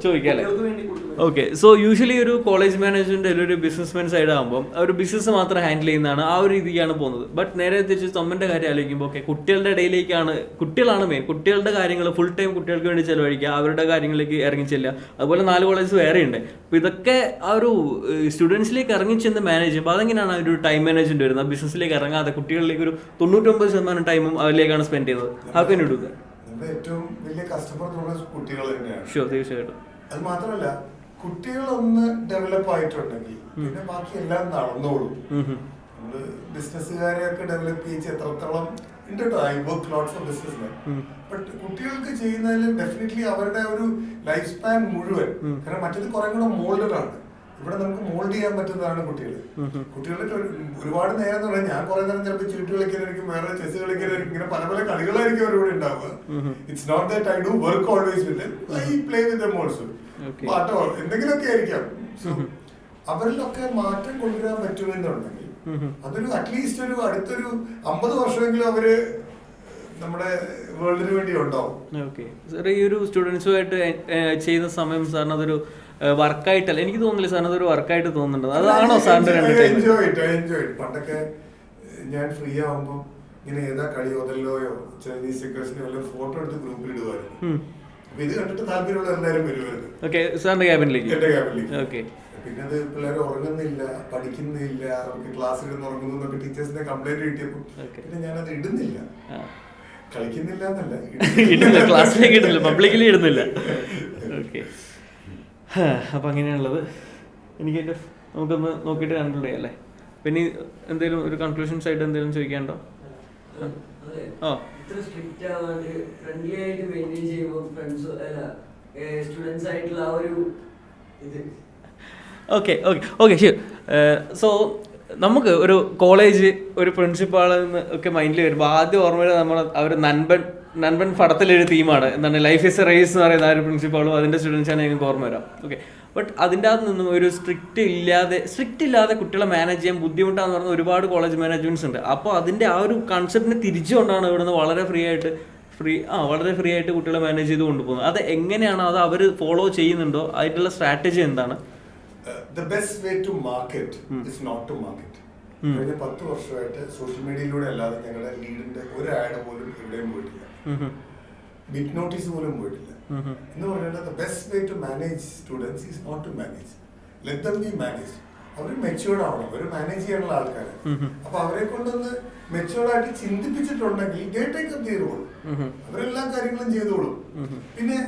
ചോദിക്കാം. ചോദിക്കാം. ഓക്കെ, സോ യൂഷ്വലി ഒരു കോളേജ് മാനേജ്മെന്റ് ഒരു ബിസിനസ്മാൻ സൈഡ് ആകുമ്പോൾ ഒരു ബിസിനസ് മാത്രം ഹാൻഡിൽ ചെയ്യുന്നതാണ്, ആ ഒരു രീതിക്കാണ് പോകുന്നത്. ബട്ട് നേരെ തിരിച്ച് തൊമ്മന്റെ കാര്യം ആലോചിക്കുമ്പോൾ ഓക്കെ, കുട്ടികളുടെ ഇടയിലേക്കാണ്, കുട്ടികളാണ് മെയിൻ, കുട്ടികളുടെ കാര്യങ്ങൾ ഫുൾ ടൈം കുട്ടികൾക്ക് വേണ്ടി ചെലവഴിക്കുക, അവരുടെ കാര്യങ്ങളിലേക്ക് ഇറങ്ങിച്ചെല്ലുക. അതുപോലെ 4 കോളേജ് വേറെ ഉണ്ട്. അപ്പോൾ ഇതൊക്കെ ആ ഒരു സ്റ്റുഡൻസിലേക്ക് ഇറങ്ങിച്ചെന്ന് മാനേജ് ചെയ്യുമ്പോൾ അതെങ്ങനെയാണ് ഒരു ടൈം മാനേജ്മെന്റ് വരുന്നത്? ബിസിനസ്സിലേക്ക് ഇറങ്ങാതെ കുട്ടികളിലേക്ക് ഒരു 99% ടൈമും അതിലേക്കാണ് സ്പെൻഡ് ചെയ്യുന്നത്. How can you do that? ഏറ്റവും വലിയ കസ്റ്റമർ കുട്ടികൾ തന്നെയാണ്. ഷുവർ, തീർച്ചയായിട്ടും. അത് മാത്രമല്ല, കുട്ടികളൊന്ന് ഡെവലപ്പ് ആയിട്ടുണ്ടെങ്കിൽ പിന്നെ ബാക്കി എല്ലാം നടന്നോളും. നമ്മള് ബിസിനസ്സുകാരെയൊക്കെ ഡെവലപ്പ് ചെയ്ത് എത്രത്തോളം ഉണ്ട് കേട്ടോ. I work lot four business. But കുട്ടികൾക്ക് ചെയ്യുന്നതിൽ ഡെഫിനറ്റ്ലി അവരുടെ ഒരു ലൈഫ് സ്പാൻ മുഴുവൻ, കാരണം മറ്റേത് കുറെ കൂടെ മോൾഡഡ് ആണ്. ഇവിടെ നമുക്ക് മോൾഡ് ചെയ്യാൻ പറ്റുന്നതാണ് കുട്ടികൾ. കുട്ടികൾക്ക് ഒരുപാട് നേരം എന്ന് പറഞ്ഞാൽ ഞാൻ കുറെ നേരം ചിലപ്പോൾ ചീട്ട് കളിക്കാനായിരിക്കും, വേറെ ചെസ് കളിക്കാനായിരിക്കും, ഇങ്ങനെ പല പല കളികളായിരിക്കും അവരുടെ ഉണ്ടാവുക. It's not that I do work always with them, I play with them also. പാട്ടോ എന്തെങ്കിലുമൊക്കെ ആയിരിക്കാം. സോ അവരിലൊക്കെ മാറ്റം കൊണ്ടുവരാൻ പറ്റുമെന്നുണ്ടെങ്കിൽ അതൊരു അറ്റ്ലീസ്റ്റ് ഒരു അടുത്തൊരു 50 വർഷമെങ്കിലും അവര് നമ്മുടെ വേൾഡിന് വേണ്ടി ഉണ്ടാവും. ഓക്കെ സാർ, ഈ ഒരു സ്റ്റുഡൻസുമായിട്ട് ചെയ്യുന്ന സമയം സാറിന് അതൊരു വർക്കായിട്ടല്ല എനിക്ക് തോന്നുന്നില്ല സാറിന് അതൊരു വർക്കായിട്ട് തോന്നുന്നുണ്ട്. അതാണോ സാറിന്റെ എൻജോയ്? പണ്ടൊക്കെ ഞാൻ ഫ്രീ ആവുമ്പോൾ ഇങ്ങനെ ഏതാ കളി ഒതല്ലോയോ ചൈനീസ് സെക്കേഴ്സിനോ എല്ലാം ഫോട്ടോ എടുത്ത് ഗ്രൂപ്പിൽ ഇടുവായിരുന്നു. അപ്പൊ ഇത് കണ്ടിട്ട് താല്പര്യമുള്ള എല്ലാവരും വരുമായിരുന്നു. ഓക്കെ, സാറിന്റെ ക്യാബിനിലേക്ക്. എന്റെ ക്യാബിനിലേക്ക്. ഓക്കെ, പിന്നെ അത് പിള്ളേർ ഉറങ്ങുന്നില്ല, പഠിക്കുന്നില്ല, അവർക്ക് ക്ലാസ്സിൽ ഇരുന്ന് ഉറങ്ങുന്നു എന്നൊക്കെ ടീച്ചേഴ്സിനെ കംപ്ലൈന്റ് കിട്ടിയപ്പോൾ പിന്നെ ഞാനത് ഇടുന്നില്ല. കളിക്കുന്നില്ല എന്നല്ല, ഇടുന്നില്ല, ക്ലാസ്സിലേക്ക് ഇടുന്നില്ല, പബ്ലിക്കലി ഇടുന്നില്ല. ഓക്കെ, അപ്പം അങ്ങനെയാണുള്ളത്. എനിക്ക് എൻ്റെ നമുക്കൊന്ന് നോക്കിയിട്ട് കണ്ടിട്ടേ അല്ലേ. പിന്നെ എന്തെങ്കിലും ഒരു കൺക്ലൂഷൻസ് ആയിട്ട് എന്തെങ്കിലും ചോദിക്കാനുണ്ടോ? ഇത്ര സ്ട്രിക്റ്റ് ആവാണ്ട് ഫ്രണ്ട്ലി ആയിട്ട് മെയിൻറ്റെയിൻ ചെയ്യുമ്പോൾ ഫ്രണ്ട്സ് അല്ല സ്റ്റുഡൻസ് ആയിട്ടുള്ള ആ ഒരു ഇത് okay okay okay sure. So നമുക്ക് ഒരു കോളേജ് ഒരു പ്രിൻസിപ്പാളിൽ നിന്ന് ഒക്കെ മൈൻഡിൽ വരുമ്പോൾ ആദ്യം ഓർമ്മയിൽ നമ്മൾ അവർ നൻപൻ പടത്തിലൊരു തീമാണ് എന്താണ് ലൈഫ് ഇസ് എ റേസ് എന്ന് പറയുന്ന ആ ഒരു പ്രിൻസിപ്പാളും അതിൻ്റെ സ്റ്റുഡൻസാണ് ഞങ്ങൾക്ക് ഓർമ്മ വരാം. ഓക്കെ, ബട്ട് അതിൻ്റെ അകത്ത് നിന്നും ഒരു സ്ട്രിക്റ്റ് ഇല്ലാതെ കുട്ടികളെ മാനേജ് ചെയ്യാൻ ബുദ്ധിമുട്ടാന്ന് പറഞ്ഞ ഒരുപാട് കോളേജ് മാനേജ്മെൻറ്റ്സ് ഉണ്ട്. അപ്പോൾ അതിൻ്റെ ആ ഒരു കൺസെപ്റ്റിനെ തിരിച്ചുകൊണ്ടാണ് ഇവിടുന്ന് വളരെ ഫ്രീ ആയിട്ട് കുട്ടികളെ മാനേജ് ചെയ്ത് കൊണ്ടുപോകുന്നത്. അത് എങ്ങനെയാണ്, അത് അവർ ഫോളോ ചെയ്യുന്നുണ്ടോ, അതിനുള്ള സ്ട്രാറ്റജി എന്താണ്? The best way to market is not to market. കഴിഞ്ഞ 10 വർഷമായിട്ട് സോഷ്യൽ മീഡിയയിലൂടെ അല്ലാതെ ഞങ്ങളുടെ ലീഡിന്റെ ഒരു ആഡ് പോലും എവിടെയും പോയിട്ടില്ല, ബിറ്റ് നോട്ടീസ് പോലും പോയിട്ടില്ല. എന്ന് പറഞ്ഞാൽ the best way to manage students is not to manage. Let them be managed. അവർ മെച്ചുവേർഡ് ആവണം, അവർ മാനേജ് ചെയ്യാനുള്ള ആൾക്കാര്. അപ്പൊ അവരെ കൊണ്ടൊന്ന് മെച്ചുവേർഡ് ആയിട്ട് ചിന്തിപ്പിച്ചിട്ടുണ്ടെങ്കിൽ they take up their role. അവരെല്ലാ കാര്യങ്ങളും ചെയ്തോളും. പിന്നെ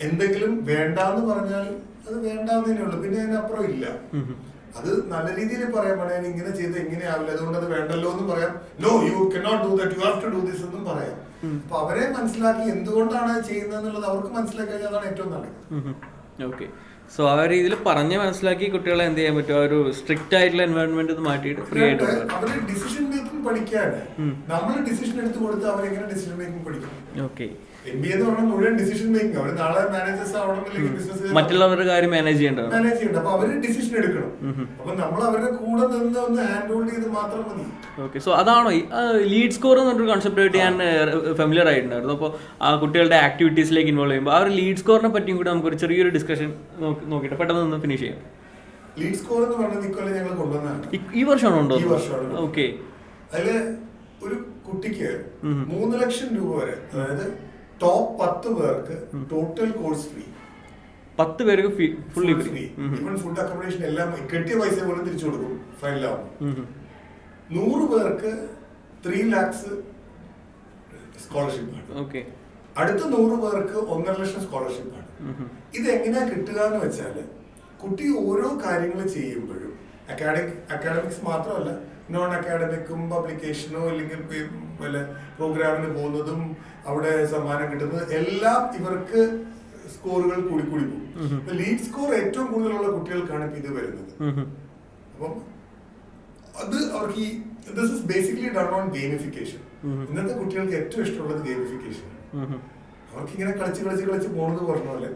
എന്തെങ്കിലും വേണ്ടാന്ന് പറഞ്ഞാൽ അത് വേണ്ടാന്നേ ഉള്ളൂ, പിന്നെ അതിനപ്പുറം ഇല്ല. അത് നല്ല രീതിയിൽ പറയാൻ പറയാൻ ഇങ്ങനെ ചെയ്ത് എങ്ങനെയാവില്ല, അതുകൊണ്ട് അത് വേണ്ടല്ലോ എന്നും പറയാം. No, you cannot do that, you have to do this എന്നും പറയാം. അപ്പൊ അവരെ മനസ്സിലാക്കി എന്തുകൊണ്ടാണ് ചെയ്യുന്നത് എന്നുള്ളത് അവർക്ക് മനസ്സിലാക്കി കഴിഞ്ഞാൽ അതാണ് ഏറ്റവും നല്ലത്. ഓക്കെ, സോ ആ രീതിയിൽ പറഞ്ഞ് മനസ്സിലാക്കി കുട്ടികളെ എന്ത് ചെയ്യാൻ പറ്റും, ആ ഒരു സ്ട്രിക്റ്റ് ആയിട്ടുള്ള എൻവയോൺമെന്റ് മാറ്റിയിട്ട് ഫ്രീ ആയിട്ട് അവര് ഡിസിഷൻ മേക്കിംഗ് പഠിക്കാണ്. നമ്മൾ ഡിസിഷൻ എടുത്ത് കൊടുത്ത് അവരെങ്ങനെ ഡിസിഷൻ മേക്കിംഗ് പഠിക്കും? ഓക്കെ, MBA എന്ന് പറഞ്ഞാൽ മുഴുവൻ ഡിസിഷൻ മേക്കിംഗ്. അവർ നാളെ മാനേജേഴ്സ് ആവണമെന്നില്ലെങ്കിൽ ബിസിനസ് മറ്റുള്ളവരുടെ കാര്യം മാനേജ് ചെയ്യേണ്ടതാണ്. അപ്പൊ അവര് ഡിസിഷൻ എടുക്കണം. അപ്പൊ നമ്മൾ അവരുടെ കൂടെ നിന്ന് ഒന്ന് ഹാൻഡ് ഹോൾഡ് ചെയ്ത് മാത്രം മതി. ഓക്കെ, സോ അതാണോ ഈ ലീഡ് സ്കോർ എന്നൊരു കൺസെപ്റ്റായിട്ട് ഞാൻ ഫെമിലിയർ ആയിട്ടുണ്ടായിരുന്നു. അപ്പോൾ ആ കുട്ടികളുടെ ആക്ടിവിറ്റീസിലേക്ക് ഇൻവോൾവ് ചെയ്യുമ്പോൾ ആ ഒരു ലീഡ് സ്കോറിനെ പറ്റിയും കൂടി നമുക്കൊരു ചെറിയൊരു ഡിസ്കഷൻ നോക്കിയിട്ട് പെട്ടെന്ന് ഒന്ന് ഫിനിഷ് ചെയ്യാം. ലീഡ് സ്കോർ എന്ന് പറഞ്ഞത് ഇക്കൊല്ലം ഞങ്ങൾ കൊണ്ടുവന്നതാണ്. ഈ വർഷമാണോ ഉണ്ടോ? ഈ വർഷമാണ്. ഓക്കെ, അതില് ഒരു കുട്ടിക്ക് 3 ലക്ഷം രൂപ വരെ, അതായത് ടോപ്പ് 10 പേർക്ക് ടോട്ടൽ കോഴ്സ് ഫ്രീ. 10 പേർക്ക് fully free. Even food accommodation എല്ലാം കെട്ടിയ പൈസ പോലും തിരിച്ചു കൊടുക്കും ഫൈനലാവും. 100 പേർക്ക് 3 lakhs സ്കോളർഷിപ്പ്. ഓക്കെ, അടുത്ത 100 പേർക്ക് 1.5 ലക്ഷം സ്കോളർഷിപ്പ് ആണ്. ഇത് എങ്ങനെയാ കിട്ടുക എന്ന് വെച്ചാല് കുട്ടി ഓരോ കാര്യങ്ങൾ ചെയ്യുമ്പോഴും അക്കാഡമിക്സ് മാത്രമല്ല, നോൺ അക്കാഡമിക്കും പബ്ലിക്കേഷനോ അല്ലെങ്കിൽ വല്ല പ്രോഗ്രാമിന് പോകുന്നതും അവിടെ സമ്മാനം കിട്ടുന്നത് എല്ലാം ഇവർക്ക് സ്കോറുകൾ കൂടി പോകും. ലീഡ് സ്കോർ ഏറ്റവും കൂടുതലുള്ള കുട്ടികൾക്കാണ് ഇത് വരുന്നത്. അപ്പം അത് അവർക്ക് this is basically done on gamification. ഇന്നത്തെ കുട്ടികൾക്ക് ഏറ്റവും ഇഷ്ടമുള്ളത് ഗെയിമിഫിക്കേഷൻ. അവർക്ക് ഇങ്ങനെ കളിച്ച് പോകുന്നത് പറഞ്ഞ പോലെ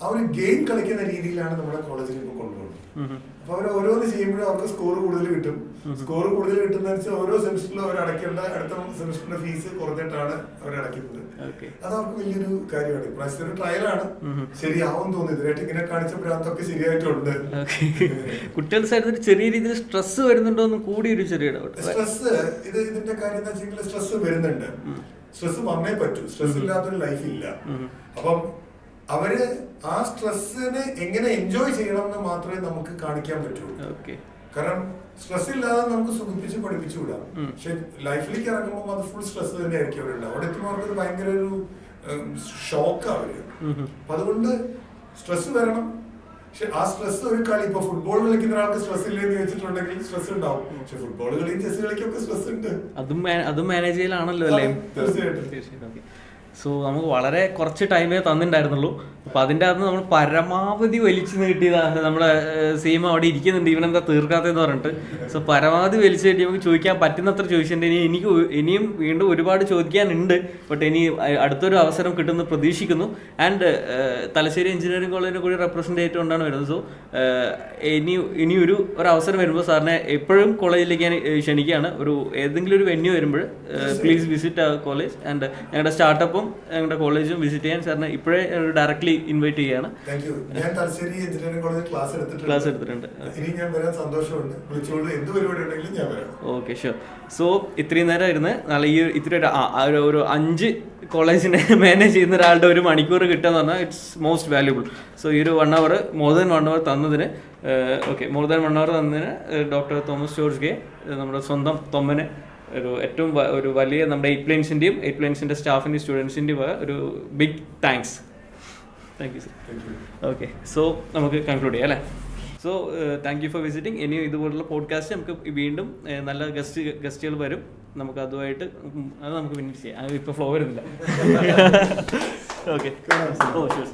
ആ ഒരു ഗെയിം കളിക്കുന്ന രീതിയിലാണ് നമ്മുടെ കോളേജിൽ ഇപ്പോൾ കൊണ്ടുപോകുന്നത്. അപ്പൊ അവർ ഓരോന്ന് ചെയ്യുമ്പോഴും അവർക്ക് സ്കോർ കൂടുതൽ കിട്ടും. സ്കോർ കൂടുതൽ കിട്ടുന്ന വെച്ചാൽ ഓരോ സെമിസ്റ്ററിലും അവർ അടയ്ക്കേണ്ട അടുത്ത സെമിസ്റ്ററിന്റെ ഫീസ് കുറഞ്ഞിട്ടാണ് അവർ അടയ്ക്കുന്നത്. അത് അവർക്ക് വലിയൊരു കാര്യമാണ്. ഇപ്രാവശ്യത്തെ ഒരു ട്രയലാണ്, ശരിയാവും തോന്നുന്നു. ഇതിനായിട്ട് ഇങ്ങനെ കാണിച്ചപ്പോഴത്തൊക്കെ ശരിയായിട്ടുണ്ട്. കുട്ടികളുടെ സൈഡിൽ ചെറിയ രീതിയിൽ സ്ട്രെസ് വരുന്നുണ്ടോ എന്ന് കൂടി ഒരു ചെറിയ സ്ട്രെസ് ഇതിന്റെ കാര്യം എന്താ വെച്ചാൽ സ്ട്രെസ് വരുന്നുണ്ട്. സ്ട്രെസ് വന്നേ പറ്റൂ, സ്ട്രെസ് ഇല്ലാത്തൊരു ലൈഫ് ഇല്ല. അപ്പം അവര് ആ സ്ട്രെസ്സിനെ എങ്ങനെ എൻജോയ് ചെയ്യണം എന്ന് മാത്രമേ നമുക്ക് കാണിക്കാൻ പറ്റുള്ളൂ. കാരണം സ്ട്രെസ് ഇല്ലാതെ നമുക്ക് സുഖിപ്പിച്ച് പഠിപ്പിച്ചു വിടാം. പക്ഷെ ലൈഫിലേക്ക് ഇറങ്ങുമ്പോൾ അത് ഫുൾ സ്ട്രെസ് തന്നെ ആയിരിക്കും അവരുണ്ട്. അവിടെ എത്തുമ്പോൾ അവർക്ക് ഭയങ്കര ഒരു ഷോക്ക് അവര്. അപ്പൊ അതുകൊണ്ട് സ്ട്രെസ് വരണം. പക്ഷെ ആ സ്ട്രെസ് ഒരു കളി, ഇപ്പൊ ഫുട്ബോൾ കളിക്കുന്ന ഒരാൾക്ക് സ്ട്രെസ് ഇല്ലെന്ന് വെച്ചിട്ടുണ്ടെങ്കിൽ സ്ട്രെസ് ഉണ്ടാവും. പക്ഷെ ഫുട്ബോൾ കളിയും ചെസ് കളിക്കൊക്കെ സ്ട്രെസ് ഉണ്ട്. അതും മാനേജ് ചെയ്യലാണല്ലോ അല്ലേ? തീർച്ചയായിട്ടും. സോ നമുക്ക് വളരെ കുറച്ച് ടൈമേ തന്നിട്ടുണ്ടായിരുന്നുള്ളൂ. അപ്പം അതിൻ്റെ അകത്ത് നമ്മൾ പരമാവധി വലിച്ചു നീട്ടിയതാണ്. നമ്മുടെ സീമ അവിടെ ഇരിക്കുന്നുണ്ട്, ഇവനെന്താ തീർക്കാത്തതെന്ന് പറഞ്ഞിട്ട്. സോ പരമാവധി വലിച്ചു നീട്ടി നമുക്ക് ചോദിക്കാൻ പറ്റുന്നത്ര ചോദിച്ചിട്ടുണ്ട്. ഇനിയും വീണ്ടും ഒരുപാട് ചോദിക്കാനുണ്ട്. ബട്ട് ഇനി അടുത്തൊരു അവസരം കിട്ടുമെന്ന് പ്രതീക്ഷിക്കുന്നു. ആൻഡ് തലശ്ശേരി എഞ്ചിനീയറിംഗ് കോളേജിനെ കൂടി റെപ്രസെൻ്റ് ചെയ്തുകൊണ്ടാണ് വരുന്നത്. സോ ഇനി ഒരു അവസരം വരുമ്പോൾ സാറിനെ എപ്പോഴും കോളേജിലേക്ക് ഞാൻ ക്ഷണിക്കുകയാണ്. ഏതെങ്കിലും ഒരു വെന്യൂ വരുമ്പോൾ പ്ലീസ് വിസിറ്റ് അവർ കോളേജ്. ആൻഡ് ഞങ്ങളുടെ സ്റ്റാർട്ടപ്പും ഞങ്ങളുടെ കോളേജും വിസിറ്റ് ചെയ്യാൻ സാറിനെ ഇപ്പോഴേ ഡയറക്ട്ലി ഇൻവൈറ്റ് ചെയ്യാണ്. ഞാൻ തലശ്ശേരി എഞ്ചിനീയറിംഗ് കോളേജിൽ ക്ലാസ് എടുത്തിട്ടുണ്ട്. ഇനി ഞാൻ വരാൻ സന്തോഷമുണ്ട്. വിളിച്ചോളൂ, എന്ത് പരിപാടി ഉണ്ടെങ്കിലും ഞാൻ വരാം. Okay, sure. സോ ഇത്രയും നേരം ഇരുന്ന് നാളെ ഈ ഇത്ര ഒരു 5 കോളേജിനെ മാനേജ് ചെയ്യുന്ന ഒരാളുടെ 1 മണിക്കൂർ കിട്ടുക എന്ന് പറഞ്ഞാൽ ഇറ്റ്സ് മോസ്റ്റ് വാല്യുബിൾ. സോ ഈ ഒരു 1 hour മോർ ദാൻ 1 hour തന്നതിന് ഡോക്ടർ തോമസ് ജോർജ് കെ, നമ്മുടെ സ്വന്തം തൊമ്മന് ഏറ്റവും ഒരു വലിയ നമ്മുടെ 8 പ്ലെയിൻസിൻ്റെ സ്റ്റാഫിൻ്റെയും സ്റ്റുഡൻസിൻ്റെയും ഒരു big thanks. Thank you sir. Okay, so നമുക്ക് കൺക്ലൂഡ് ചെയ്യാം അല്ലേ? So thank you for visiting. ഇനിയും ഇതുപോലുള്ള പോഡ്കാസ്റ്റ് നമുക്ക് വീണ്ടും നല്ല ഗസ്റ്റുകൾ വരും. നമുക്ക് അതുമായിട്ട് അത് നമുക്ക് പിന്നീട് ചെയ്യാം. ഇപ്പോൾ ഫ്ലോ വരുന്നില്ല. Okay, oh sure.